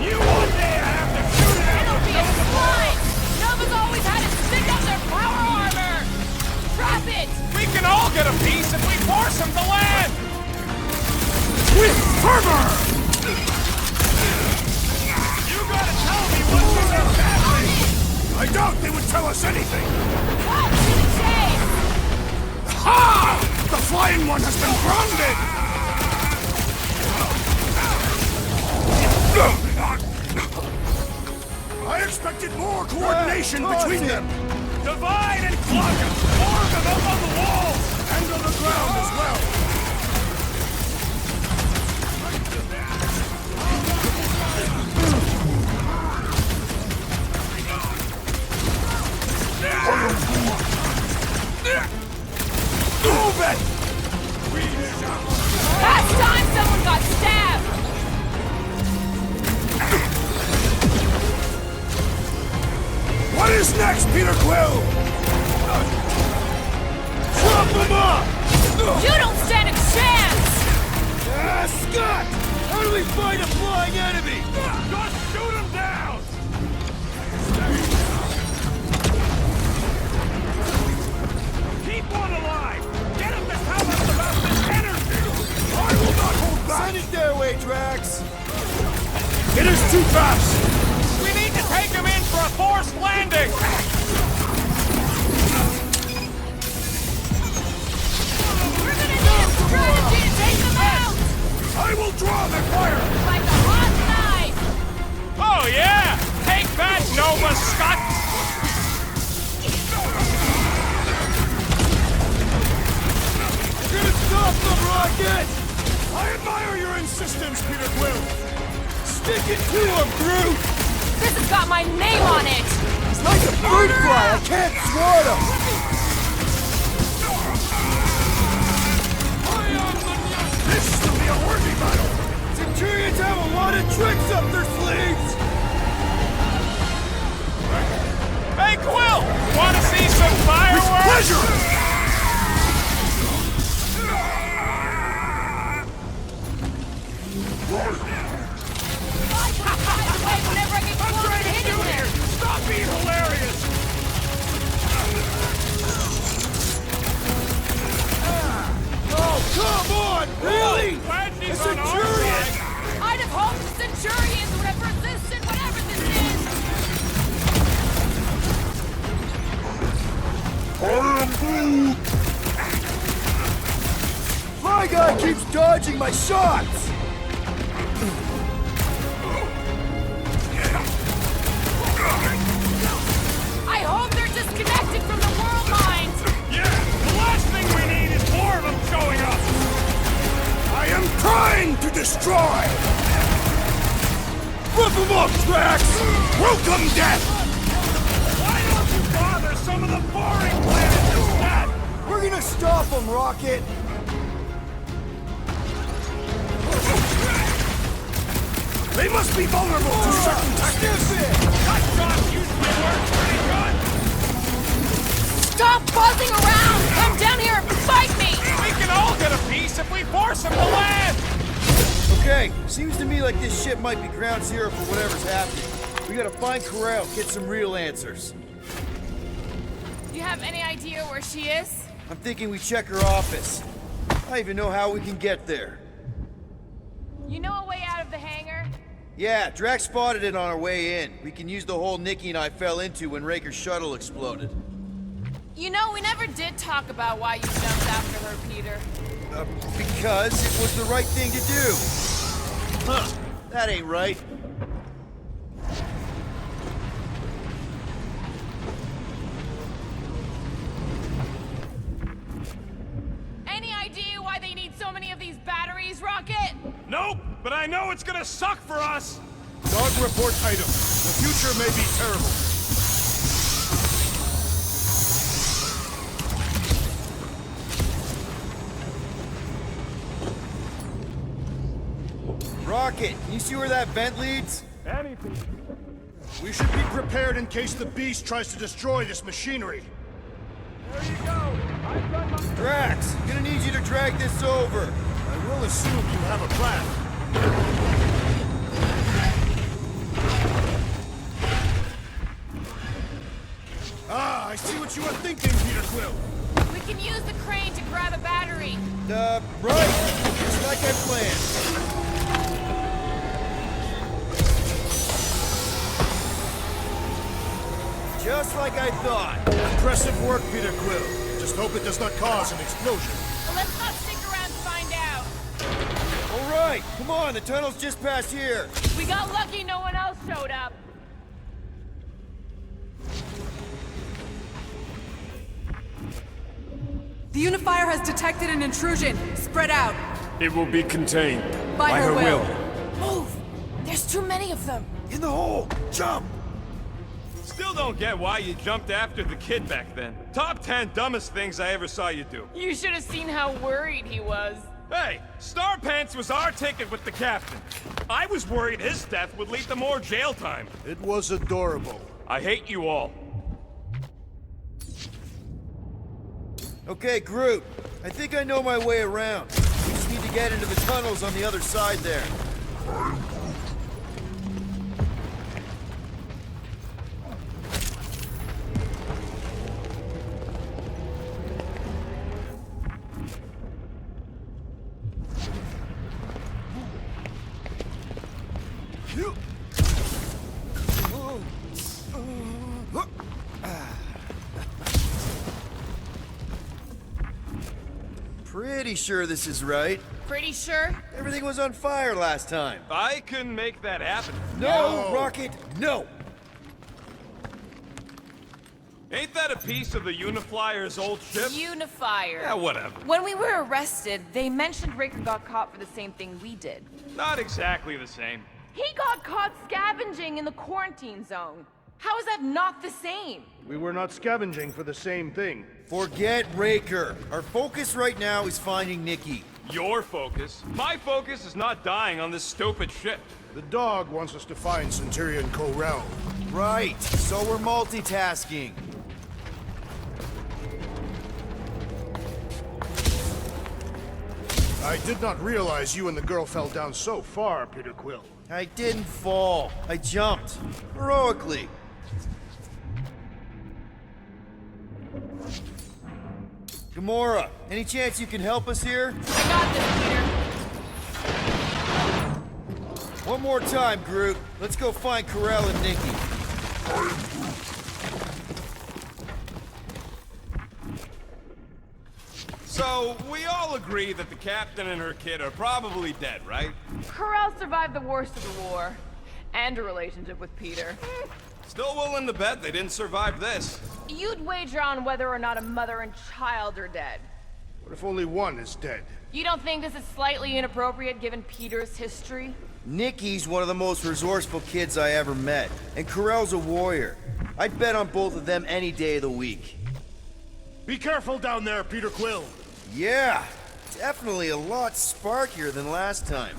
You one day have to shoot it out! It'll be a slide! Nova's always had to stick up their power armor! Trap it! We can all get a piece if we force them to land! With fervor! You gotta tell me what's in their battery! I doubt they would tell us anything. Cut to the chase! Ha! The flying one has been grounded! I expected more coordination between them! Divide and clock them! Form them up on the walls! And on the ground as well! Move it! Last time someone got stabbed! What is next, Peter Quill? Chop them up! You don't stand a chance! Scott! How do we fight a flying enemy? Just shoot him down! Keep one alive! Get him to tell us about this energy! I will not hold back! Send it their way, Drax! It is too fast! We need to take him in for a forced landing! We're gonna need a strategy to take them out! I will draw their fire! Like a hot knife! Oh yeah! Take that, Nova Scott! We're gonna stop them, Rocket! I admire your insistence, Peter Quill! Stick it to them, Groot! This has got my name on it! It's like a fruit fly! I can't swat him! This will be a worthy battle! Centurions have a lot of tricks up their sleeves! Hey, Quill! Wanna see some fireworks? Pleasure! Whenever I get close to hitting them! Stop being hilarious! Oh, come on! Really? Wendy's A on our Centurion! side. I'd have hoped the Centurions would have resisted whatever this is! My guy keeps dodging my shots! I hope they're disconnected from the world lines! Yeah, the last thing we need is more of them showing up! I am trying to destroy! Rip them up, Drax! Welcome, death! Why don't you bother some of the boring planets instead? We're gonna stop them, Rocket! They must be vulnerable to certain tactics! Cut shot usually works pretty good! Stop buzzing around! Come down here and fight me! We can all get a piece if we force them to land! Okay, seems to me like this ship might be ground zero for whatever's happening. We gotta find Corel, get some real answers. Do you have any idea where she is? I'm thinking we check her office. I don't even know how we can get there. You know a way out of the hangar? Yeah, Drax spotted it on our way in. We can use the hole Nikki and I fell into when Raker's shuttle exploded. You know, we never did talk about why you jumped after her, Peter. Because it was the right thing to do. Huh, that ain't right. Any idea why they need so many of these batteries, Rocket? Nope, but I know it's gonna suck for us. Dog report item. The future may be terrible. Rocket, can you see where that vent leads? Anything. We should be prepared in case the beast tries to destroy this machinery. There you go. I've done my... Drax, gonna need you to drag this over. I will assume you have a plan. Ah, I see what you are thinking, Peter Quill. We can use the crane to grab a battery. Right. Just like I planned. Just like I thought. Impressive work, Peter Quill. Just hope it does not cause an explosion. Well, let's not stick around to find out. All right, come on, the tunnel's just past here. We got lucky no one else showed up. The Unifier has detected an intrusion. Spread out. It will be contained. By her will. Move! There's too many of them. In the hole, jump! Still don't get why you jumped after the kid back then. Top 10 dumbest things I ever saw you do. You should have seen how worried he was. Hey, Star Pants was our ticket with the captain. I was worried his death would lead to more jail time. It was adorable. I hate you all. Okay, Groot. I think I know my way around. We just need to get into the tunnels on the other side there. Pretty sure this is right. Pretty sure? Everything was on fire last time. I can make that happen. No, Rocket, no! Ain't that a piece of the Uniflyer's old ship? Unifier. Yeah, whatever. When we were arrested, they mentioned Raker got caught for the same thing we did. Not exactly the same. He got caught scavenging in the quarantine zone. How is that not the same? We were not scavenging for the same thing. Forget Raker. Our focus right now is finding Nikki. Your focus. My focus is not dying on this stupid ship. The dog wants us to find Centurion Ko-Rel. Right, so we're multitasking. I did not realize you and the girl fell down so far, Peter Quill. I didn't fall. I jumped. Heroically. Gamora, any chance you can help us here? I got this, Peter. One more time, Groot. Let's go find Ko-Rel and Nikki. So, we all agree that the captain and her kid are probably dead, right? Ko-Rel survived the worst of the war. And a relationship with Peter. Still willing to bet they didn't survive this. You'd wager on whether or not a mother and child are dead. What if only one is dead? You don't think this is slightly inappropriate given Peter's history? Nikki's one of the most resourceful kids I ever met, and Ko-Rel's a warrior. I'd bet on both of them any day of the week. Be careful down there, Peter Quill. Yeah, definitely a lot sparkier than last time.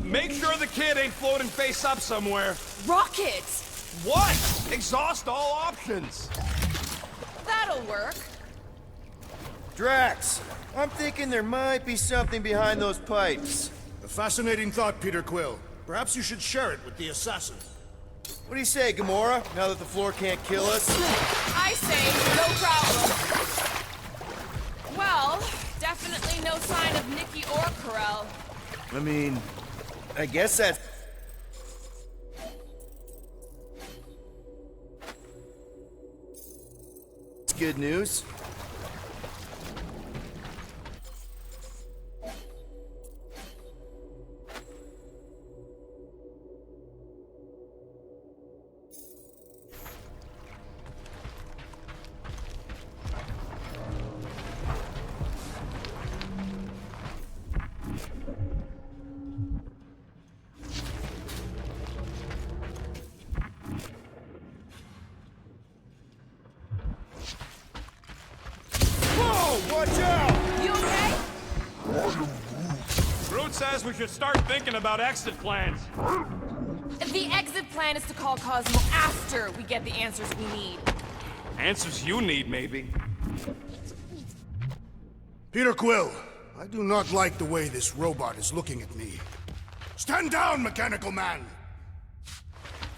Make sure the kid ain't floating face up somewhere. Rocket! What? Exhaust all options. That'll work. Drax, I'm thinking there might be something behind those pipes. A fascinating thought, Peter Quill. Perhaps you should share it with the assassin. What do you say, Gamora, now that the floor can't kill us? I say, no problem. Well, definitely no no sign of Nikki or Corell. I mean, I guess that's... It's good news. Watch out! You okay? Groot says we should start thinking about exit plans. The exit plan is to call Cosmo after we get the answers we need. Answers you need, maybe. Peter Quill, I do not like the way this robot is looking at me. Stand down, Mechanical Man!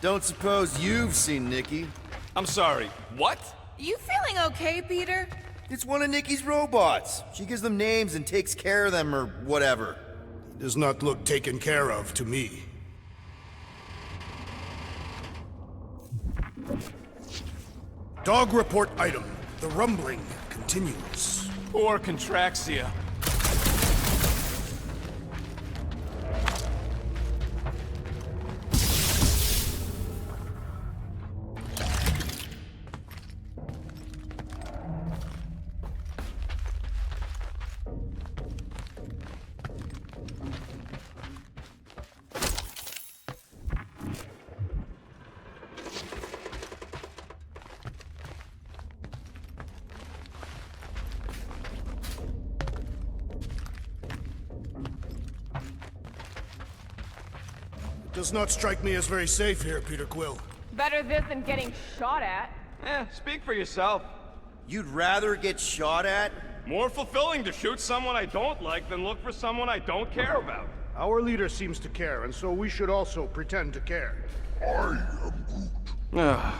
Don't suppose you've seen Nikki? I'm sorry, what? You feeling okay, Peter? It's one of Nikki's robots. She gives them names and takes care of them or whatever. He does not look taken care of to me. Dog report item. The rumbling continues. Poor Contraxia. Does not strike me as very safe here, Peter Quill. Better this than getting shot at. Speak for yourself. You'd rather get shot at? More fulfilling to shoot someone I don't like than look for someone I don't care about. Our leader seems to care, and so we should also pretend to care. I am Groot.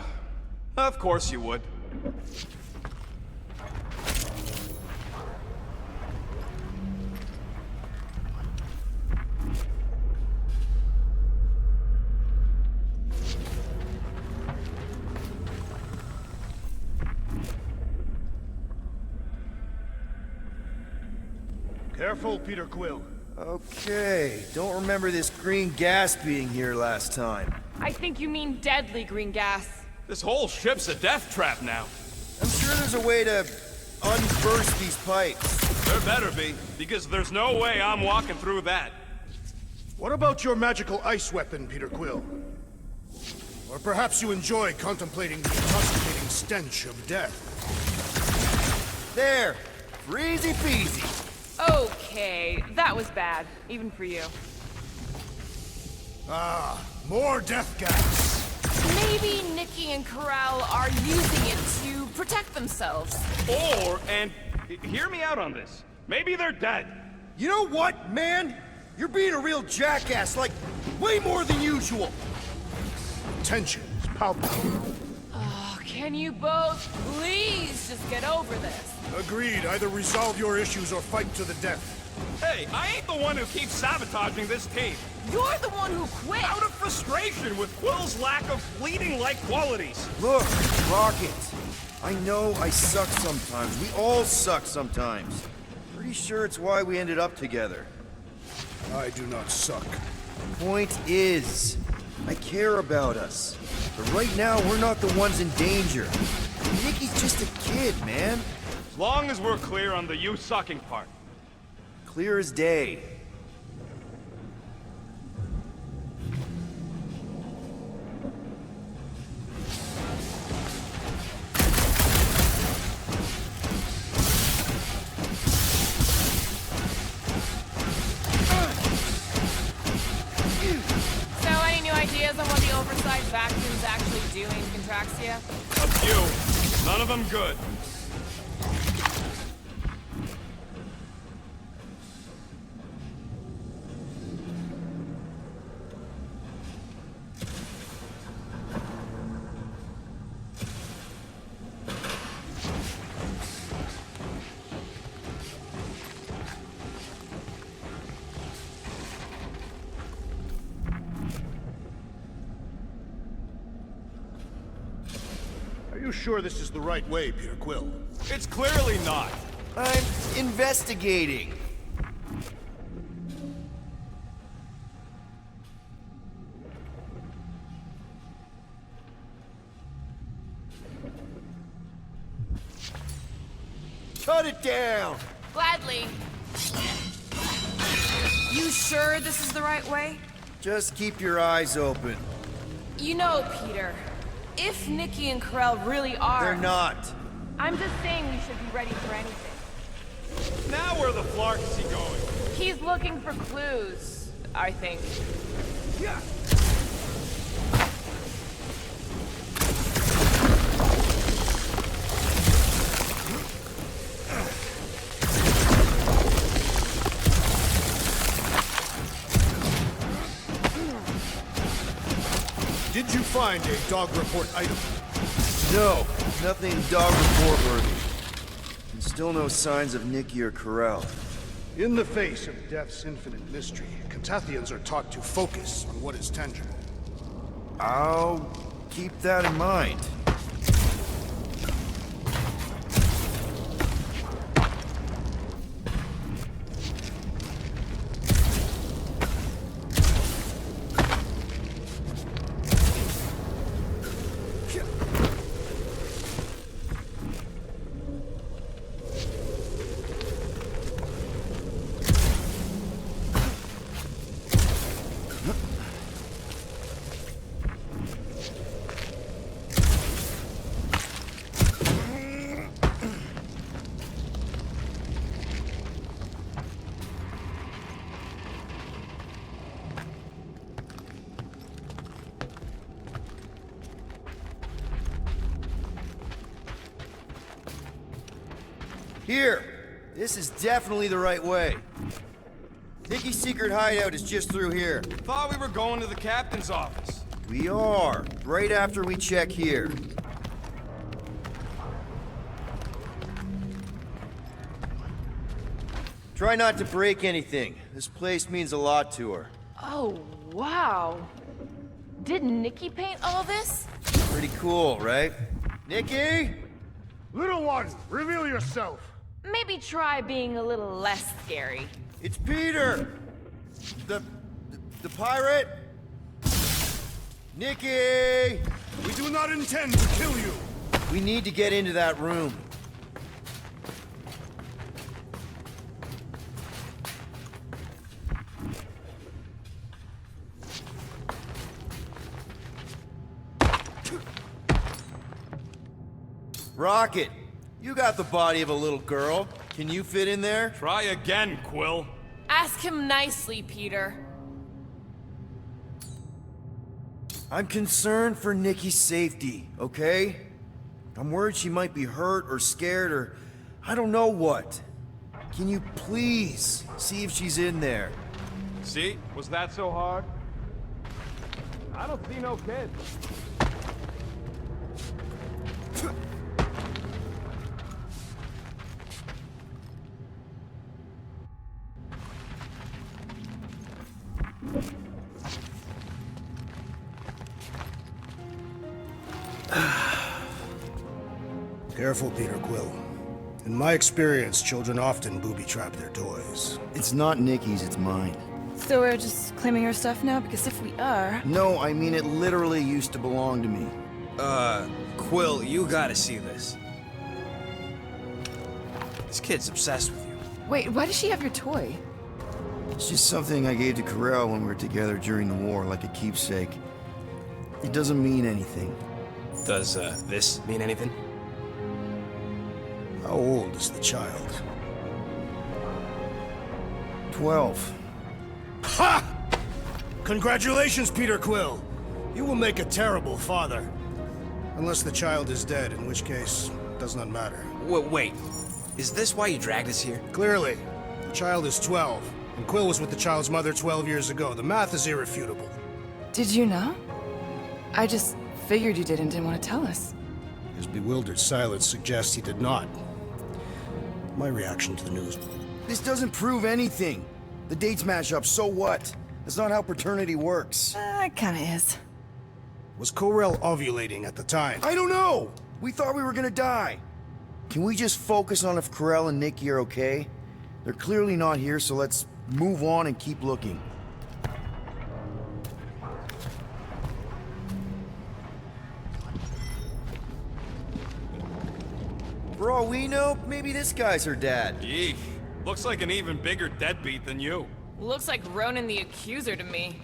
Of course you would. Careful, Peter Quill. Okay, don't remember this green gas being here last time. I think you mean deadly green gas. This whole ship's a death trap now. I'm sure there's a way to unburst these pipes. There better be, because there's no way I'm walking through that. What about your magical ice weapon, Peter Quill? Or perhaps you enjoy contemplating the intoxicating stench of death. There! Easy peasy! Okay, that was bad, even for you. Ah, more death gas! Maybe Nikki and Corral are using it to protect themselves. And hear me out on this. Maybe they're dead. You know what, man? You're being a real jackass, like, way more than usual! Tension is palpable. Can you both please just get over this? Agreed. Either resolve your issues or fight to the death. Hey, I ain't the one who keeps sabotaging this team. You're the one who quit! Out of frustration with Quill's lack of fleeting-like qualities. Look, Rocket. I know I suck sometimes. We all suck sometimes. Pretty sure it's why we ended up together. I do not suck. Point is, I care about us. But right now, we're not the ones in danger. Nikki's just a kid, man. As long as we're clear on the you sucking part. Clear as day. So, any new ideas on what the oversized vacuum's actually doing, Contraxia? A few. None of them good. you sure this is the right way, Peter Quill? It's clearly not. I'm investigating. Cut it down! Gladly. You sure this is the right way? Just keep your eyes open. You know, Peter, if Nikki and Corell really are... They're not. I'm just saying we should be ready for anything. Now where the flark is he going? He's looking for clues, I think. Yeah. Did you find a dog report item? No, nothing dog report worthy. And still no signs of Nikki or Corell. In the face of death's infinite mystery, Catathians are taught to focus on what is tangible. I'll keep that in mind. Here! This is definitely the right way. Nikki's secret hideout is just through here. Thought we were going to the captain's office. We are, right after we check here. Try not to break anything. This place means a lot to her. Oh, wow. Did Nikki paint all this? Pretty cool, right? Nikki? Little one, reveal yourself! Maybe try being a little less scary. It's Peter! The pirate? Nikki! We do not intend to kill you! We need to get into that room. Rocket, you got the body of a little girl. Can you fit in there? Try again, Quill. Ask him nicely, Peter. I'm concerned for Nikki's safety, okay? I'm worried she might be hurt or scared or I don't know what. Can you please see if she's in there? See? Was that so hard? I don't see no kids. Careful, Peter Quill. In my experience, children often booby-trap their toys. It's not Nikki's, it's mine. So we're just claiming her stuff now? Because if we are... No, I mean it literally used to belong to me. Quill, you gotta see this. This kid's obsessed with you. Wait, why does she have your toy? It's just something I gave to Corell when we were together during the war, like a keepsake. It doesn't mean anything. Does, this mean anything? How old is the child? 12. Ha! Congratulations, Peter Quill! You will make a terrible father. Unless the child is dead, in which case, it does not matter. Wait. Is this why you dragged us here? Clearly. The child is 12, and Quill was with the child's mother 12 years ago. The math is irrefutable. Did you know? I just figured you did and didn't want to tell us. His bewildered silence suggests he did not. My reaction to the news. This doesn't prove anything. The dates match up, so what? That's not how paternity works. It kinda is. Was Corell ovulating at the time? I don't know! We thought we were gonna die. Can we just focus on if Corell and Nikki are okay? They're clearly not here, so let's move on and keep looking. For all we know, maybe this guy's her dad. Yeesh. Looks like an even bigger deadbeat than you. Looks like Ronan the Accuser to me.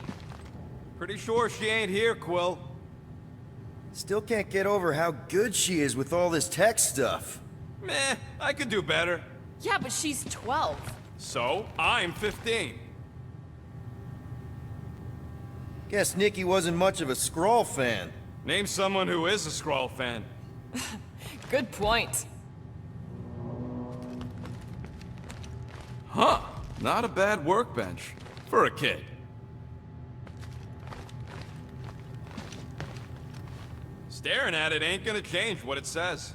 Pretty sure she ain't here, Quill. Still can't get over how good she is with all this tech stuff. Meh, I could do better. Yeah, but she's 12. So, I'm 15. Guess Nikki wasn't much of a Skrull fan. Name someone who is a Skrull fan. Good point. Huh, not a bad workbench. For a kid. Staring at it ain't gonna change what it says.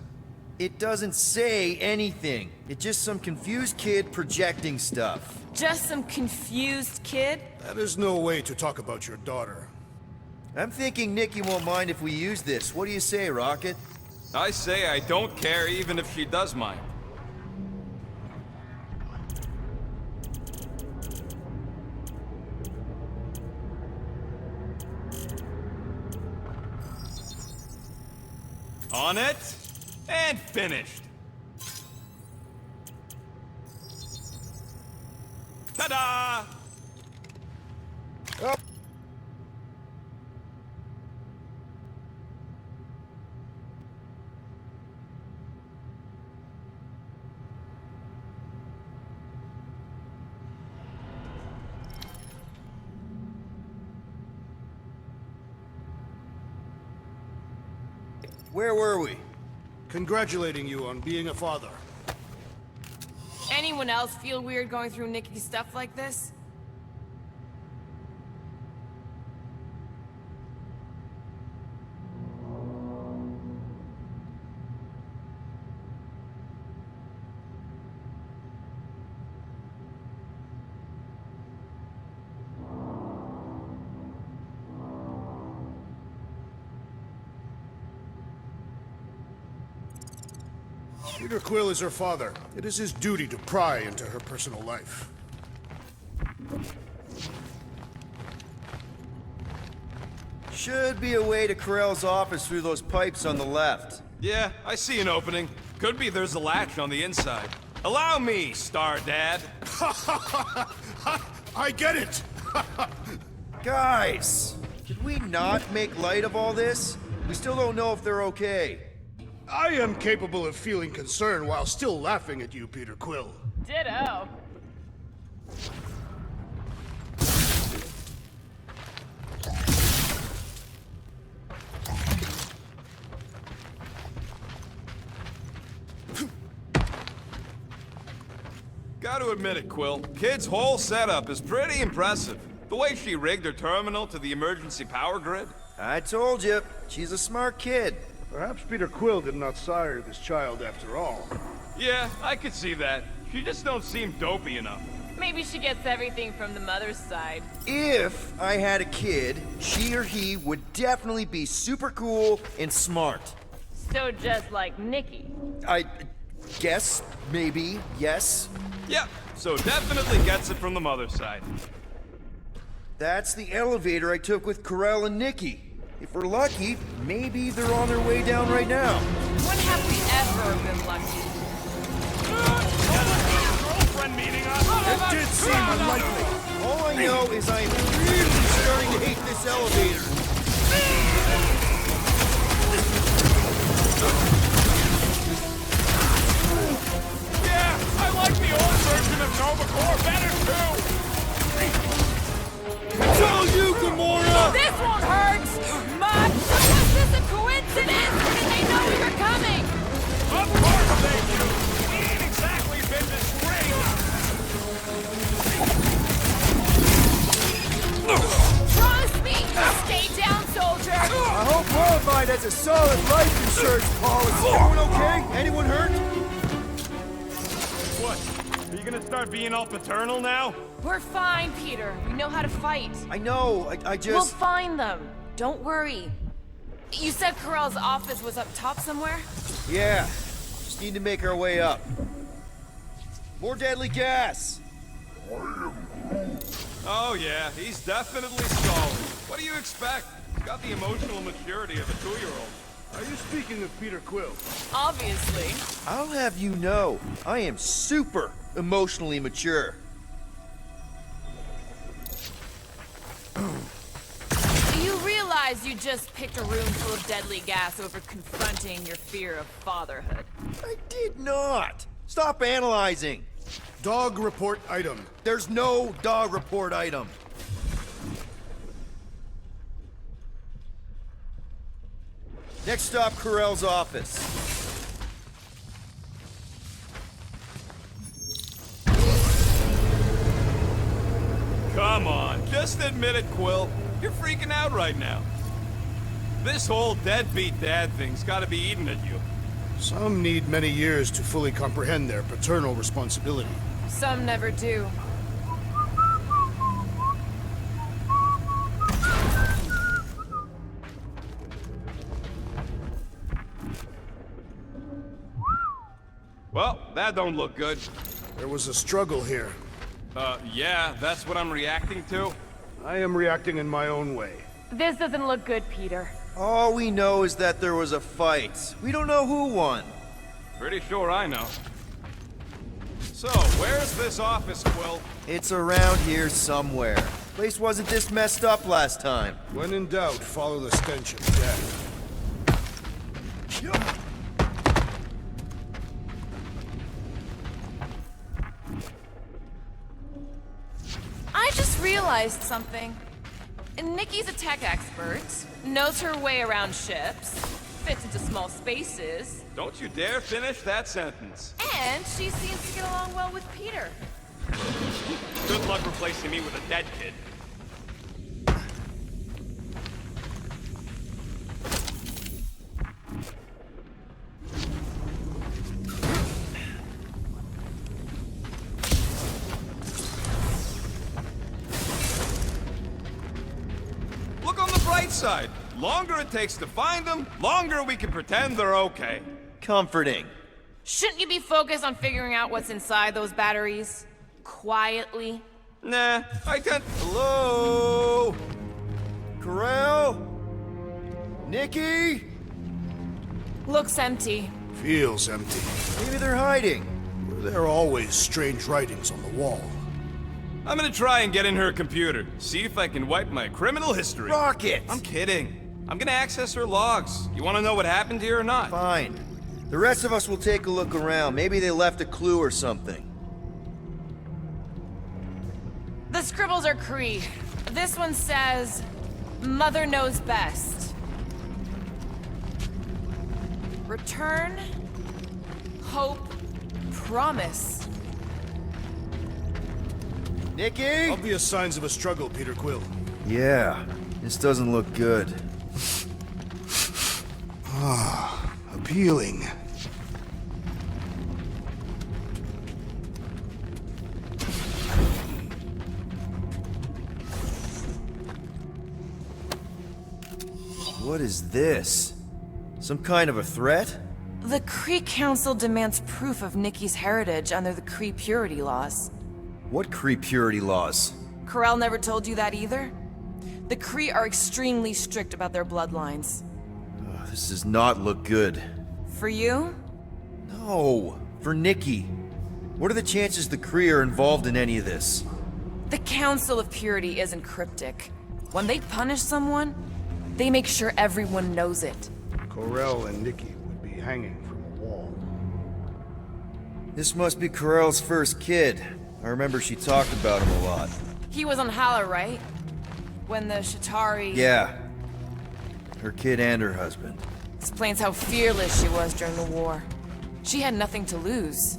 It doesn't say anything. It's just some confused kid projecting stuff. Just some confused kid? That is no way to talk about your daughter. I'm thinking Nikki won't mind if we use this. What do you say, Rocket? I say I don't care even if she does mind. On it, and finished. Ta-da! Oh. Where were we? Congratulating you on being a father. Anyone else feel weird going through Nikki's stuff like this? Peter Quill is her father. It is his duty to pry into her personal life. Should be a way to Corell's office through those pipes on the left. Yeah, I see an opening. Could be there's a latch on the inside. Allow me, Star Dad. I get it! Guys, could we not make light of all this? We still don't know if they're okay. I am capable of feeling concern while still laughing at you, Peter Quill. Ditto. Gotta admit it, Quill. Kid's whole setup is pretty impressive. The way she rigged her terminal to the emergency power grid. I told you, she's a smart kid. Perhaps Peter Quill did not sire this child after all. Yeah, I could see that. She just don't seem dopey enough. Maybe she gets everything from the mother's side. If I had a kid, she or he would definitely be super cool and smart. So just like Nikki. I guess, maybe, yes. Yep, so definitely gets it from the mother's side. That's the elevator I took with Corell and Nikki. If we're lucky, maybe they're on their way down right now. When have we ever been lucky? Girlfriend meeting us. It did seem unlikely. All I know is I'm really starting to hate this elevator. Yeah, I like the old version of Nova Corps better too. Tell you, Gamora! This won't hurt much! Was this a coincidence? Or did they know we were coming? Of course they do! We ain't exactly been this great! Trust me! Stay down, soldier! I hope Worldwide has a solid life insurance policy. Everyone okay? Anyone hurt? What? Are you gonna start being all paternal now? We're fine, Peter. We know how to fight. I know, I We'll just... find them. Don't worry. You said Corell's office was up top somewhere? Yeah, just need to make our way up. More deadly gas! Oh yeah, he's definitely stalling. What do you expect? He's got the emotional maturity of a 2-year-old. Are you speaking of Peter Quill? Obviously. I'll have you know, I am super emotionally mature. You realize you just picked a room full of deadly gas over confronting your fear of fatherhood. I did not! Stop analyzing! Dog report item. There's no dog report item. Next stop, Corell's office. Come on, just admit it, Quill. You're freaking out right now. This whole deadbeat dad thing's gotta be eating at you. Some need many years to fully comprehend their paternal responsibility. Some never do. Well, that don't look good. There was a struggle here. Yeah, that's what I'm reacting to. I am reacting in my own way. This doesn't look good, Peter. All we know is that there was a fight. We don't know who won. Pretty sure I know. So, where's this office, Quill? It's around here somewhere. Place wasn't this messed up last time. When in doubt, follow the stench of death. I just realized something. Nikki's a tech expert, knows her way around ships, fits into small spaces, Don't you dare finish that sentence. and she seems to get along well with Peter. Good luck replacing me with a dead kid. Look on the bright side. Longer it takes to find them, longer we can pretend they're okay. Comforting. Shouldn't you be focused on figuring out what's inside those batteries? Quietly? Nah, I tend... Hello? Corell? Nikki? Looks empty. Feels empty. Maybe they're hiding. There are always strange writings on the wall. I'm gonna try and get in her computer. See if I can wipe my criminal history. Rocket! I'm kidding. I'm gonna access her logs. You wanna know what happened here or not? Fine. The rest of us will take a look around. Maybe they left a clue or something. The scribbles are Cree. This one says, Mother knows best. Return, hope, promise. Nikki? Obvious signs of a struggle, Peter Quill. Yeah, this doesn't look good. Appealing. What is this? Some kind of a threat? The Kree Council demands proof of Nikki's heritage under the Kree purity laws. What Kree purity laws? Corell never told you that either? The Kree are extremely strict about their bloodlines. This does not look good. For you? No, for Nikki. What are the chances the Kree are involved in any of this? The Council of Purity isn't cryptic. When they punish someone, they make sure everyone knows it. Corell and Nikki would be hanging from a wall. This must be Corell's first kid. I remember she talked about him a lot. He was on Hala, right? When the Shatari... Yeah. Her kid and her husband. Explains how fearless she was during the war. She had nothing to lose.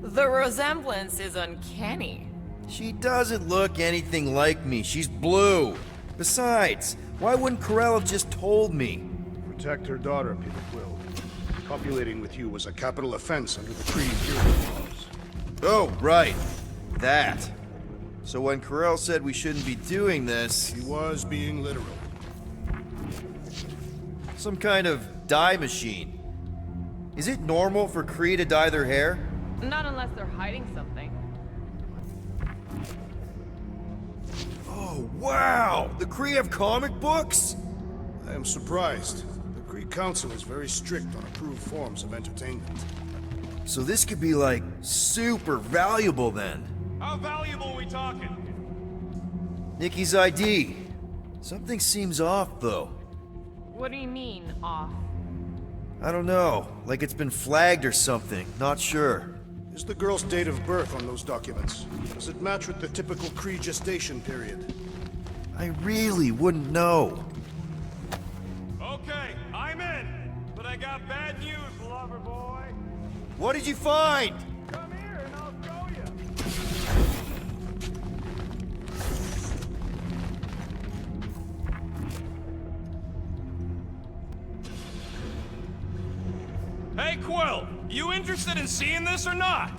The resemblance is uncanny. She doesn't look anything like me. She's blue. Besides, why wouldn't Corell have just told me? Protect her daughter, Peter Quill. Copulating with you was a capital offense under the Kree purity laws. Oh, right. That. So when Corell said we shouldn't be doing this... He was being literal. Some kind of dye machine. Is it normal for Kree to dye their hair? Not unless they're hiding something. Oh, wow! The Kree have comic books? I am surprised. The Kree Council is very strict on approved forms of entertainment. So this could be, like, super valuable then. How valuable we talking? Nikki's ID. Something seems off, though. What do you mean, off? I don't know. Like it's been flagged or something. Not sure. Is the girl's date of birth on those documents? Does it match with the typical Kree gestation period? I really wouldn't know. Okay, I'm in. But I got bad news, lover boy. What did you find? Come here and I'll show you. Hey, Quill, you interested in seeing this or not?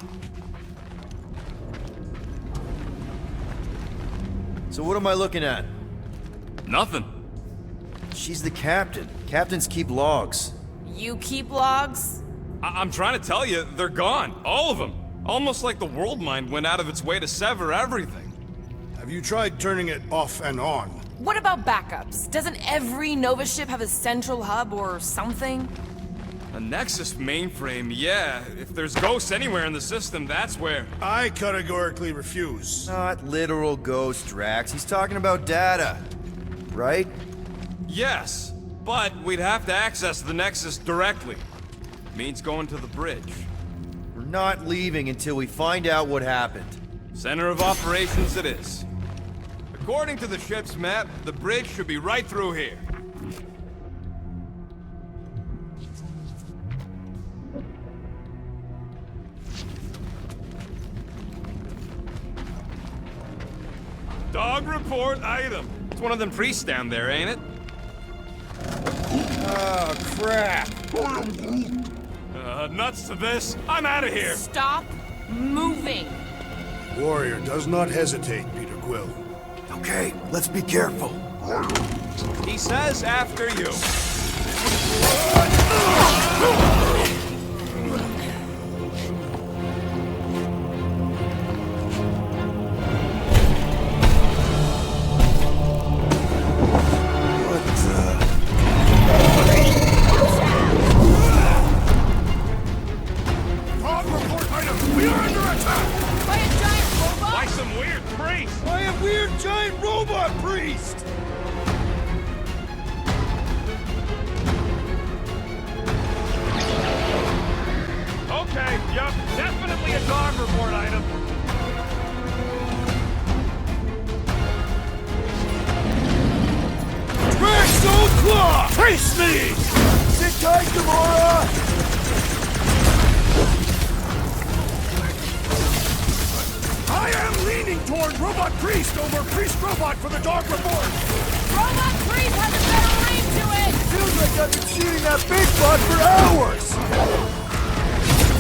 So what am I looking at? Nothing. She's the captain. Captains keep logs. You keep logs? I'm trying to tell you, they're gone. All of them. Almost like the world mind went out of its way to sever everything. Have you tried turning it off and on? What about backups? Doesn't every Nova ship have a central hub or something? A Nexus mainframe, yeah. If there's ghosts anywhere in the system, that's where. I categorically refuse. Not literal ghost, Drax. He's talking about data. Right? Yes, but we'd have to access the Nexus directly. Means going to the bridge. We're not leaving until we find out what happened. Center of operations it is. According to the ship's map, the bridge should be right through here. Dog report item. It's one of them priests down there, ain't it? Oh, crap. Nuts to this. I'm out of here. Stop moving. Warrior does not hesitate, Peter Quill. Okay, let's be careful. He says after you. Face me! Sit tight, Gamora! I am leaning toward Robot Priest over Priest Robot for the Dark Report! Robot Priest has a better ring to it! Feels like I've been shooting that big bot for hours!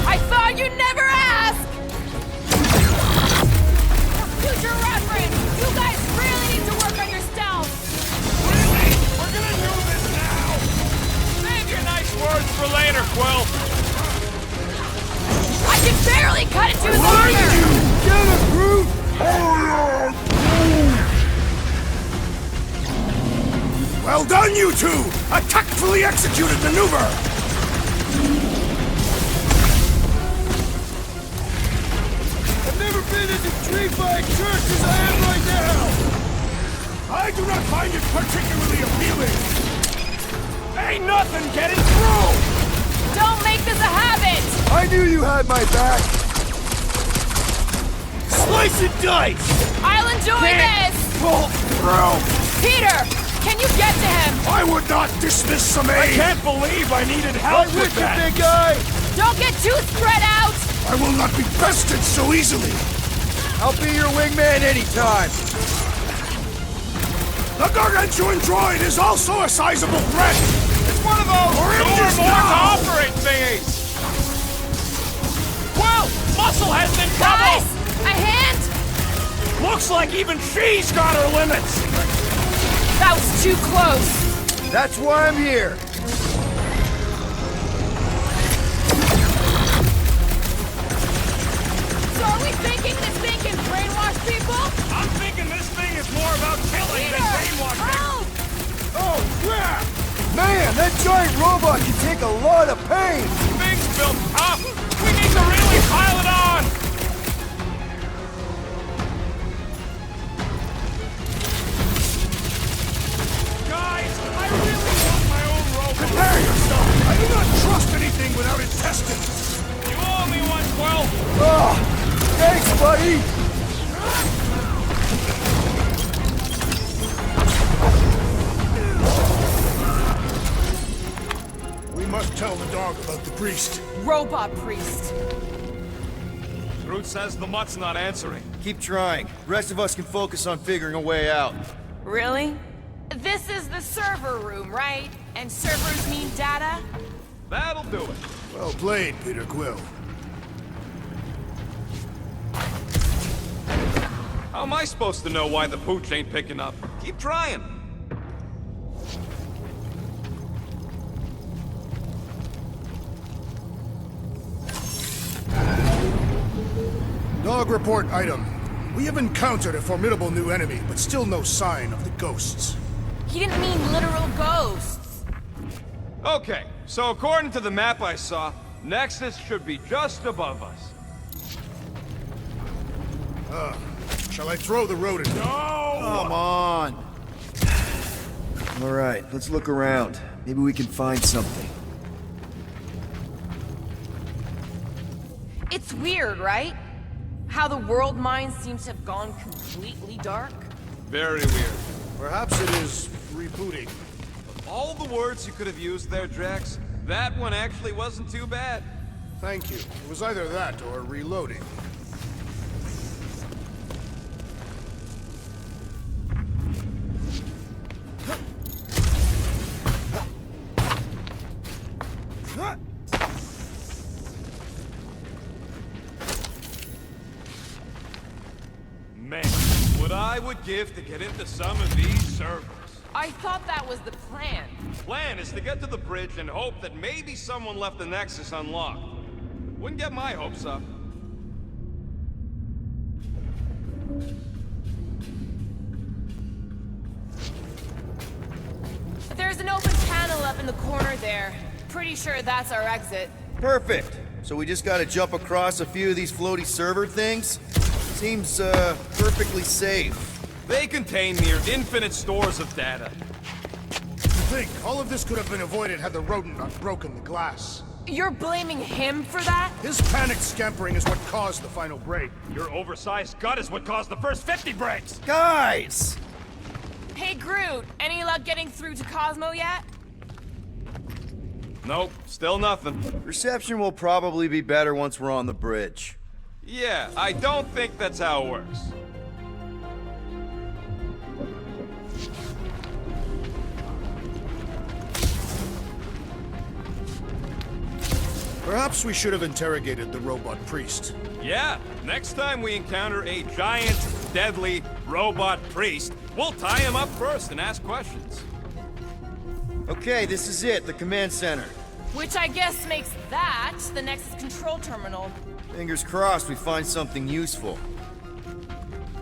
I thought you'd never ask! For future reference, you guys really need to work on your stealth! Really? We're gonna do this now! Save your nice words for later, Quill! I can barely cut into his armor! Get it, Groot! Well done, you two! A tactfully executed maneuver! I've never been as intrigued by a church as I am right now! I do not find it particularly appealing! Ain't nothing getting through! Don't make this a habit! I knew you had my back! Slice and dice! I'll enjoy this! Pull through! Peter, can you get to him? I would not dismiss some aid! I can't believe I needed help I'm with with you, that! big guy! Don't get too spread out! I will not be bested so easily! I'll be your wingman anytime! The Gargantuan droid is also a sizable threat! It's one of those Oranges door now! to operate thingies! Well, Muscle has been Guys, trouble! a hand? Looks like even she's got her limits! That was too close. That's why I'm here! Man, that giant robot can take a lot of pain! Thing's built up! We need to really pile it on! Guys, I really want my own robot! Prepare yourself! I do not trust anything without it tested! You owe me one, Quill! Oh, thanks, buddy! We must tell the dog about the priest. Robot priest. Groot says the mutt's not answering. Keep trying. The rest of us can focus on figuring a way out. Really? This is the server room, right? And servers mean data? That'll do it. Well played, Peter Quill. How am I supposed to know why the pooch ain't picking up? Keep trying. Dog report item. We have encountered a formidable new enemy, but still no sign of the ghosts. He didn't mean literal ghosts. Okay, so according to the map I saw, Nexus should be just above us. Shall I throw the rodent? No! Come on! Alright, let's look around. Maybe we can find something. It's weird, right? How the world mind seems to have gone completely dark. Very weird. Perhaps it is rebooting. All the words you could have used there, Drax, that one actually wasn't too bad. Thank you. It was either that or reloading. Man, what I would give to get into some of these servers. I thought that was the plan. Plan is to get to the bridge and hope that maybe someone left the Nexus unlocked. Wouldn't get my hopes up. There's an open panel up in the corner there. Pretty sure that's our exit. Perfect! So we just gotta jump across a few of these floaty server things? Seems, perfectly safe. They contain near infinite stores of data. Think, all of this could have been avoided had the rodent not broken the glass. You're blaming him for that? His panicked scampering is what caused the final break. Your oversized gut is what caused the first 50 breaks! Guys! Hey Groot, any luck getting through to Cosmo yet? Nope, still nothing. Reception will probably be better once we're on the bridge. Yeah, I don't think that's how it works. Perhaps we should have interrogated the robot priest. Yeah, next time we encounter a giant, deadly robot priest, we'll tie him up first and ask questions. Okay, this is it, the command center. Which I guess makes that the Nexus control terminal. Fingers crossed we find something useful.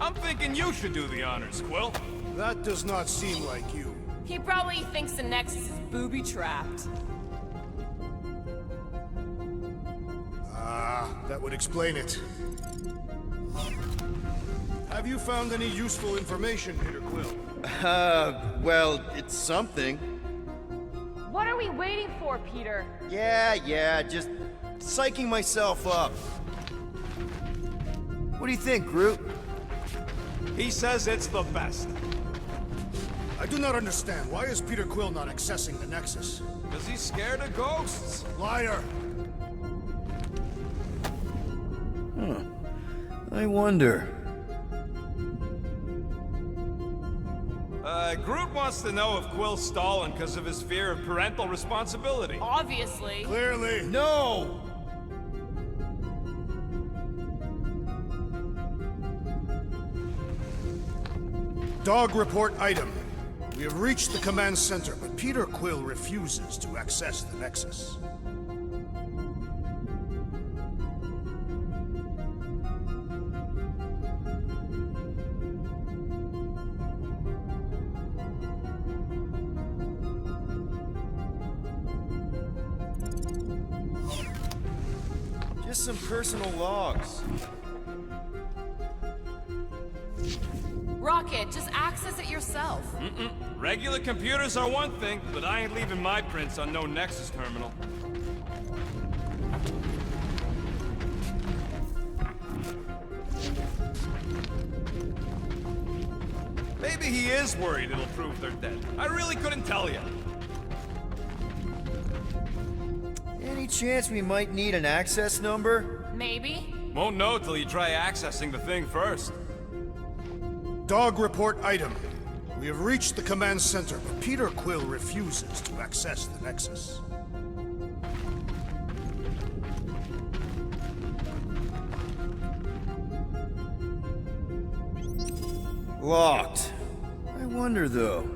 I'm thinking you should do the honors, Quill. That does not seem like you. He probably thinks the Nexus is booby-trapped. That would explain it. Have you found any useful information, Peter Quill? Well, it's something. What are we waiting for, Peter? Yeah, just psyching myself up. What do you think, Groot? He says it's the best. I do not understand. Why is Peter Quill not accessing the Nexus? Because he's scared of ghosts. Liar! I wonder. Groot wants to know if Quill's stalling because of his fear of parental responsibility. Obviously. Clearly. No! Dog report item. We have reached the command center, but Peter Quill refuses to access the Nexus. just some personal logs. Rocket, just access it yourself. Regular computers are one thing, but I ain't leaving my prints on no Nexus terminal. Maybe he is worried it'll prove they're dead. I really couldn't tell you. Any chance we might need an access number? Maybe. Won't know till you try accessing the thing first. Dog report item. We have reached the command center, but Peter Quill refuses to access the Nexus. Locked. I wonder though.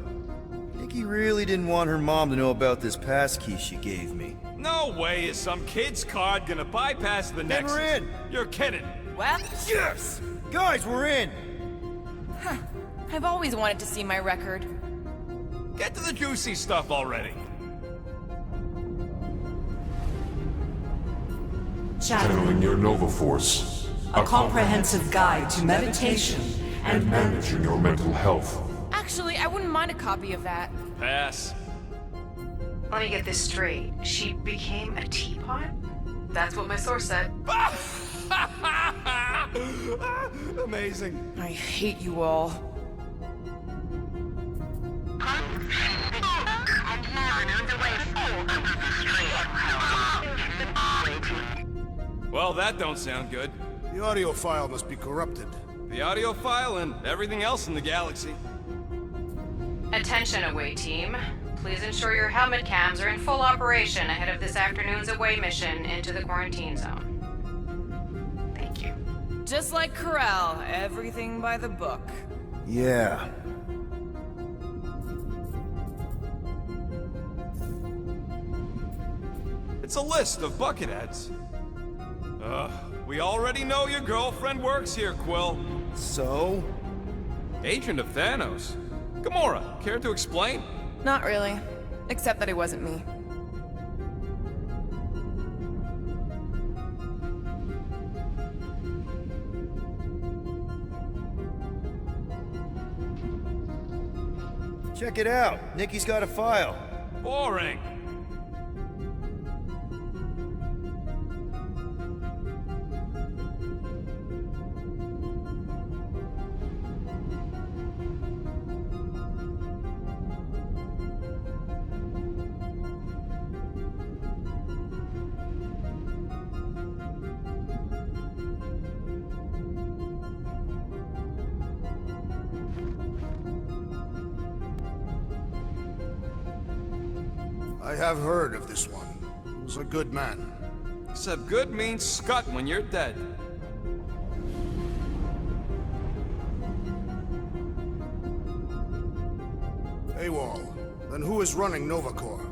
Nikki really didn't want her mom to know about this passkey she gave me. No way is some kid's card gonna bypass the Nexus. we're in. You're kidding. Well, Yes! Guys, we're in! I've always wanted to see my record. Get to the juicy stuff already. Channeling your Nova Force. A comprehensive guide to meditation and managing your mental health. Actually, I wouldn't mind a copy of that. Pass. Let me get this straight. She became a teapot? That's what my source said. Amazing. I hate you all. Well, that don't sound good. The audio file must be corrupted. The audio file and everything else in the galaxy. Attention away team. Please ensure your helmet cams are in full operation ahead of this afternoon's away mission into the quarantine zone. Thank you. Just like Corral, everything by the book. Yeah. It's a list of bucketheads. We already know your girlfriend works here, Quill. So? Agent of Thanos. Gamora, care to explain? Not really. Except that it wasn't me. Check it out. Nikki's got a file. Boring. I have heard of this one. He was a good man. Except good means scut when you're dead. AWOL. Then who is running Nova Corps?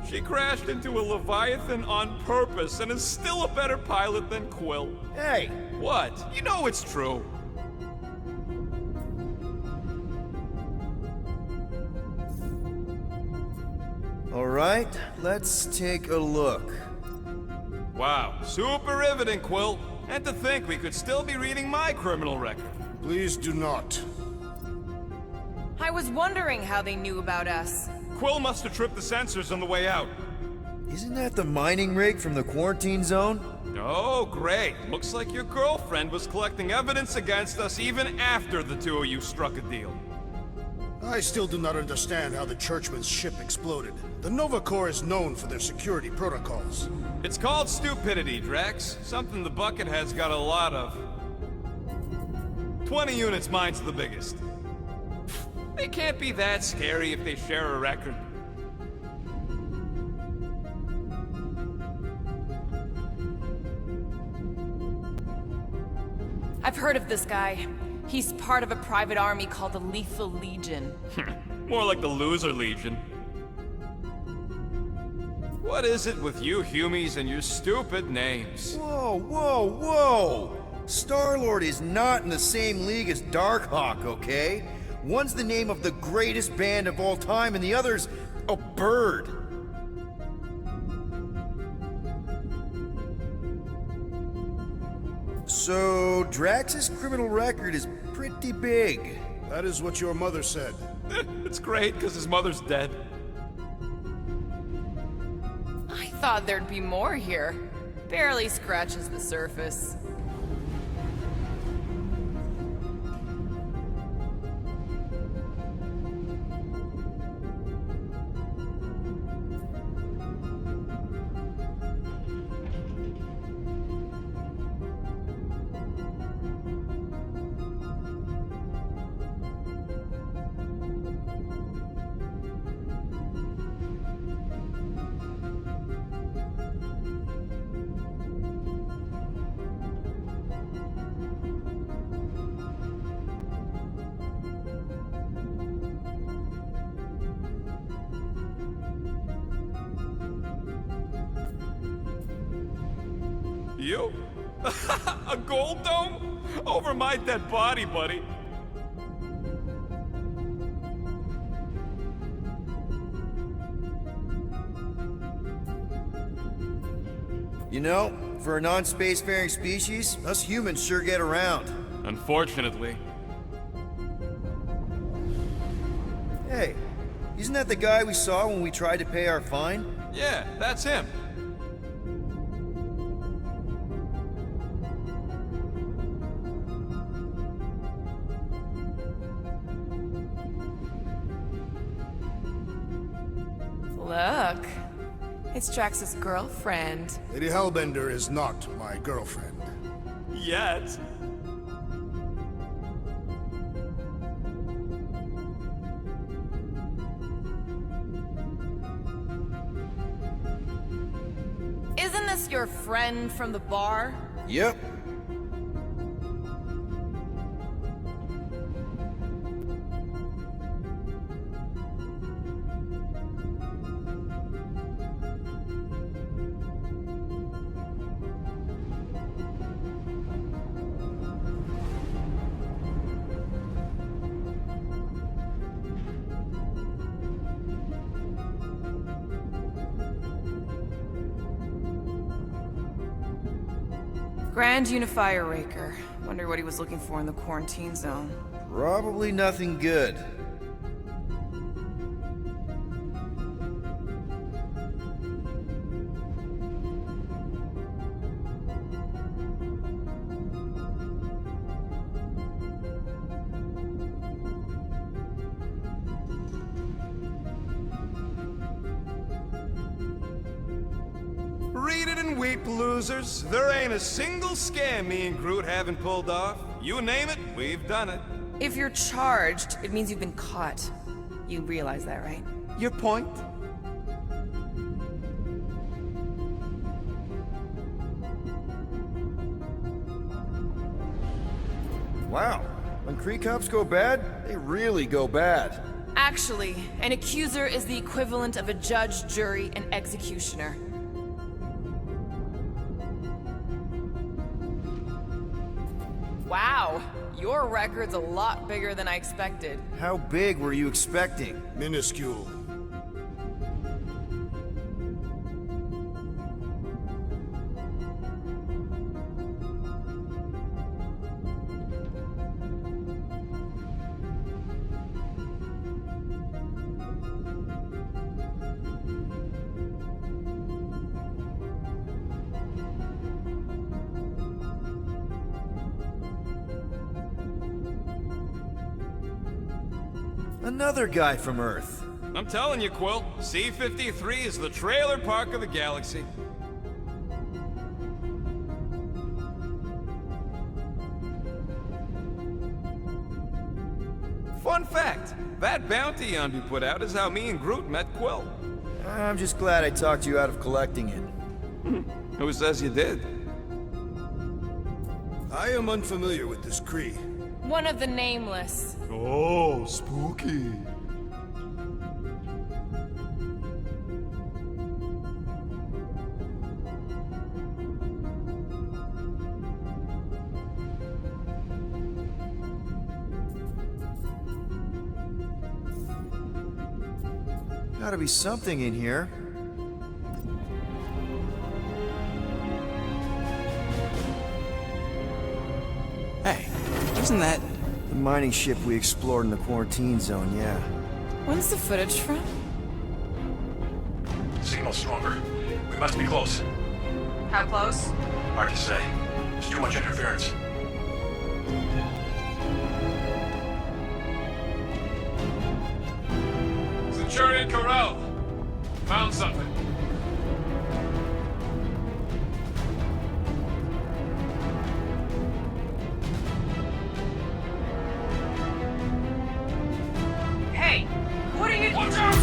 She crashed into a Leviathan on purpose and is still a better pilot than Quill. Hey! What? You know it's true. All right, let's take a look. Wow, super riveting, Quill. And to think we could still be reading my criminal record. Please do not. I was wondering how they knew about us. Quill must have tripped the sensors on the way out. Isn't that the mining rig from the quarantine zone? Oh, great. Looks like your girlfriend was collecting evidence against us even after the two of you struck a deal. I still do not understand how the Churchman's ship exploded. The Nova Corps is known for their security protocols. It's called stupidity, Drax. Something the Buckethead's got a lot of. 20 units, mine's the biggest. They can't be that scary if they share a record. I've heard of this guy. He's part of a private army called the Lethal Legion. More like the Loser Legion. What is it with you Humies and your stupid names? Whoa, whoa, whoa! Star-Lord is not in the same league as Darkhawk, okay? One's the name of the greatest band of all time, and the other's a bird. So, Drax's criminal record is pretty big. That is what your mother said. It's great, because his mother's dead. I thought there'd be more here. Barely scratches the surface. You? A gold dome? Over my dead body, buddy. You know, for a non-spacefaring species, us humans sure get around. Unfortunately. Hey, isn't that the guy we saw when we tried to pay our fine? Yeah, that's him. Look, it's Drax's girlfriend. Lady Hellbender is not my girlfriend. Yet. Isn't this your friend from the bar? Yep. Grand Unifier Raker. Wonder what he was looking for in the quarantine zone. Probably nothing good. Read it and weep, losers. There ain't a single scam me and Groot haven't pulled off. You name it, we've done it. If you're charged, it means you've been caught. You realize that, right? Your point? Wow. When Kree cops go bad, they really go bad. Actually, an accuser is the equivalent of a judge, jury, and executioner. Wow, your record's a lot bigger than I expected. How big were you expecting? Minuscule. Another guy from Earth. I'm telling you, Quill, C-53 is the trailer park of the galaxy. Fun fact, that bounty Yondu put out is how me and Groot met Quill. I'm just glad I talked you out of collecting it. Who says you did? I am unfamiliar with this Kree. One of the Nameless. Oh, spooky. Gotta be something in here. Hey, isn't that... The mining ship we explored in the quarantine zone, yeah. When's the footage from? Signal stronger. We must be close. How close? Hard to say. There's too much interference. Centurion Corel! Found something. Hey! What are you... Watch out!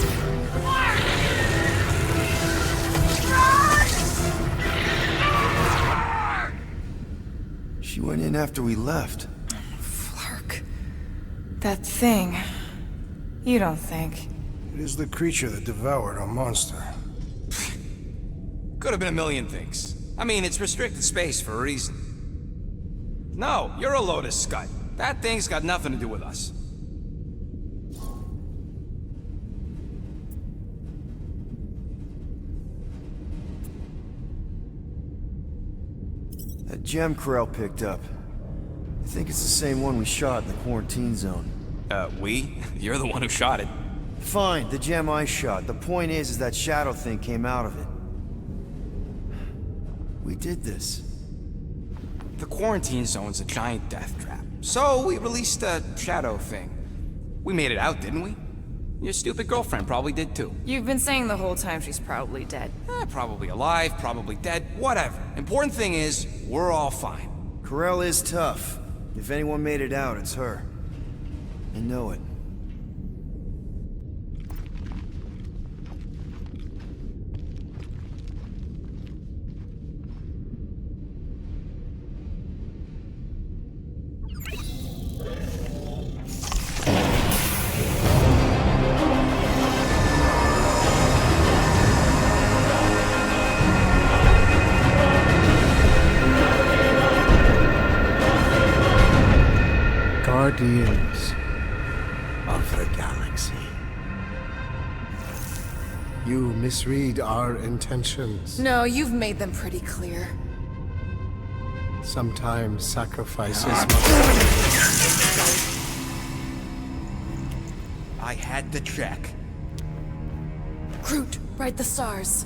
She went in after we left. Flark. That thing. You don't think? It is the creature that devoured our monster. Could have been a million things. I mean, it's restricted space for a reason. No, you're a Lotus Scut. That thing's got nothing to do with us. That gem Corel picked up. I think it's the same one we shot in the quarantine zone. We? You're the one who shot it. Fine, the gem I shot. The point is that shadow thing came out of it. We did this. The quarantine zone's a giant death trap. So we released a shadow thing. We made it out, didn't we? Your stupid girlfriend probably did too. You've been saying the whole time she's probably dead. Probably alive, probably dead, whatever. Important thing is, we're all fine. Corel is tough. If anyone made it out, it's her. I know it. Guardians of the Galaxy. You misread our intentions. No, you've made them pretty clear. Sometimes sacrifices I had to check. Groot, write the stars.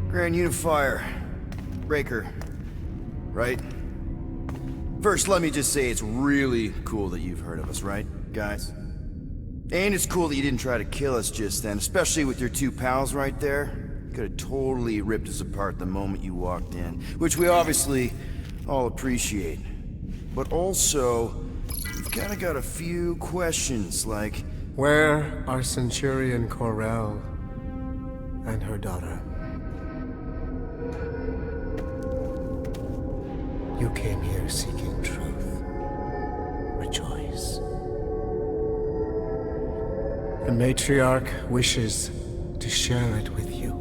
Grand Unifier. Breaker. Right? First, let me just say it's really cool that you've heard of us, right, guys? And it's cool that you didn't try to kill us just then, especially with your two pals right there. You could have totally ripped us apart the moment you walked in, which we obviously all appreciate. But also, we've kind of got a few questions, like... Where are Centurion Corel and her daughter? You came here seeking truth. Rejoice. The matriarch wishes to share it with you.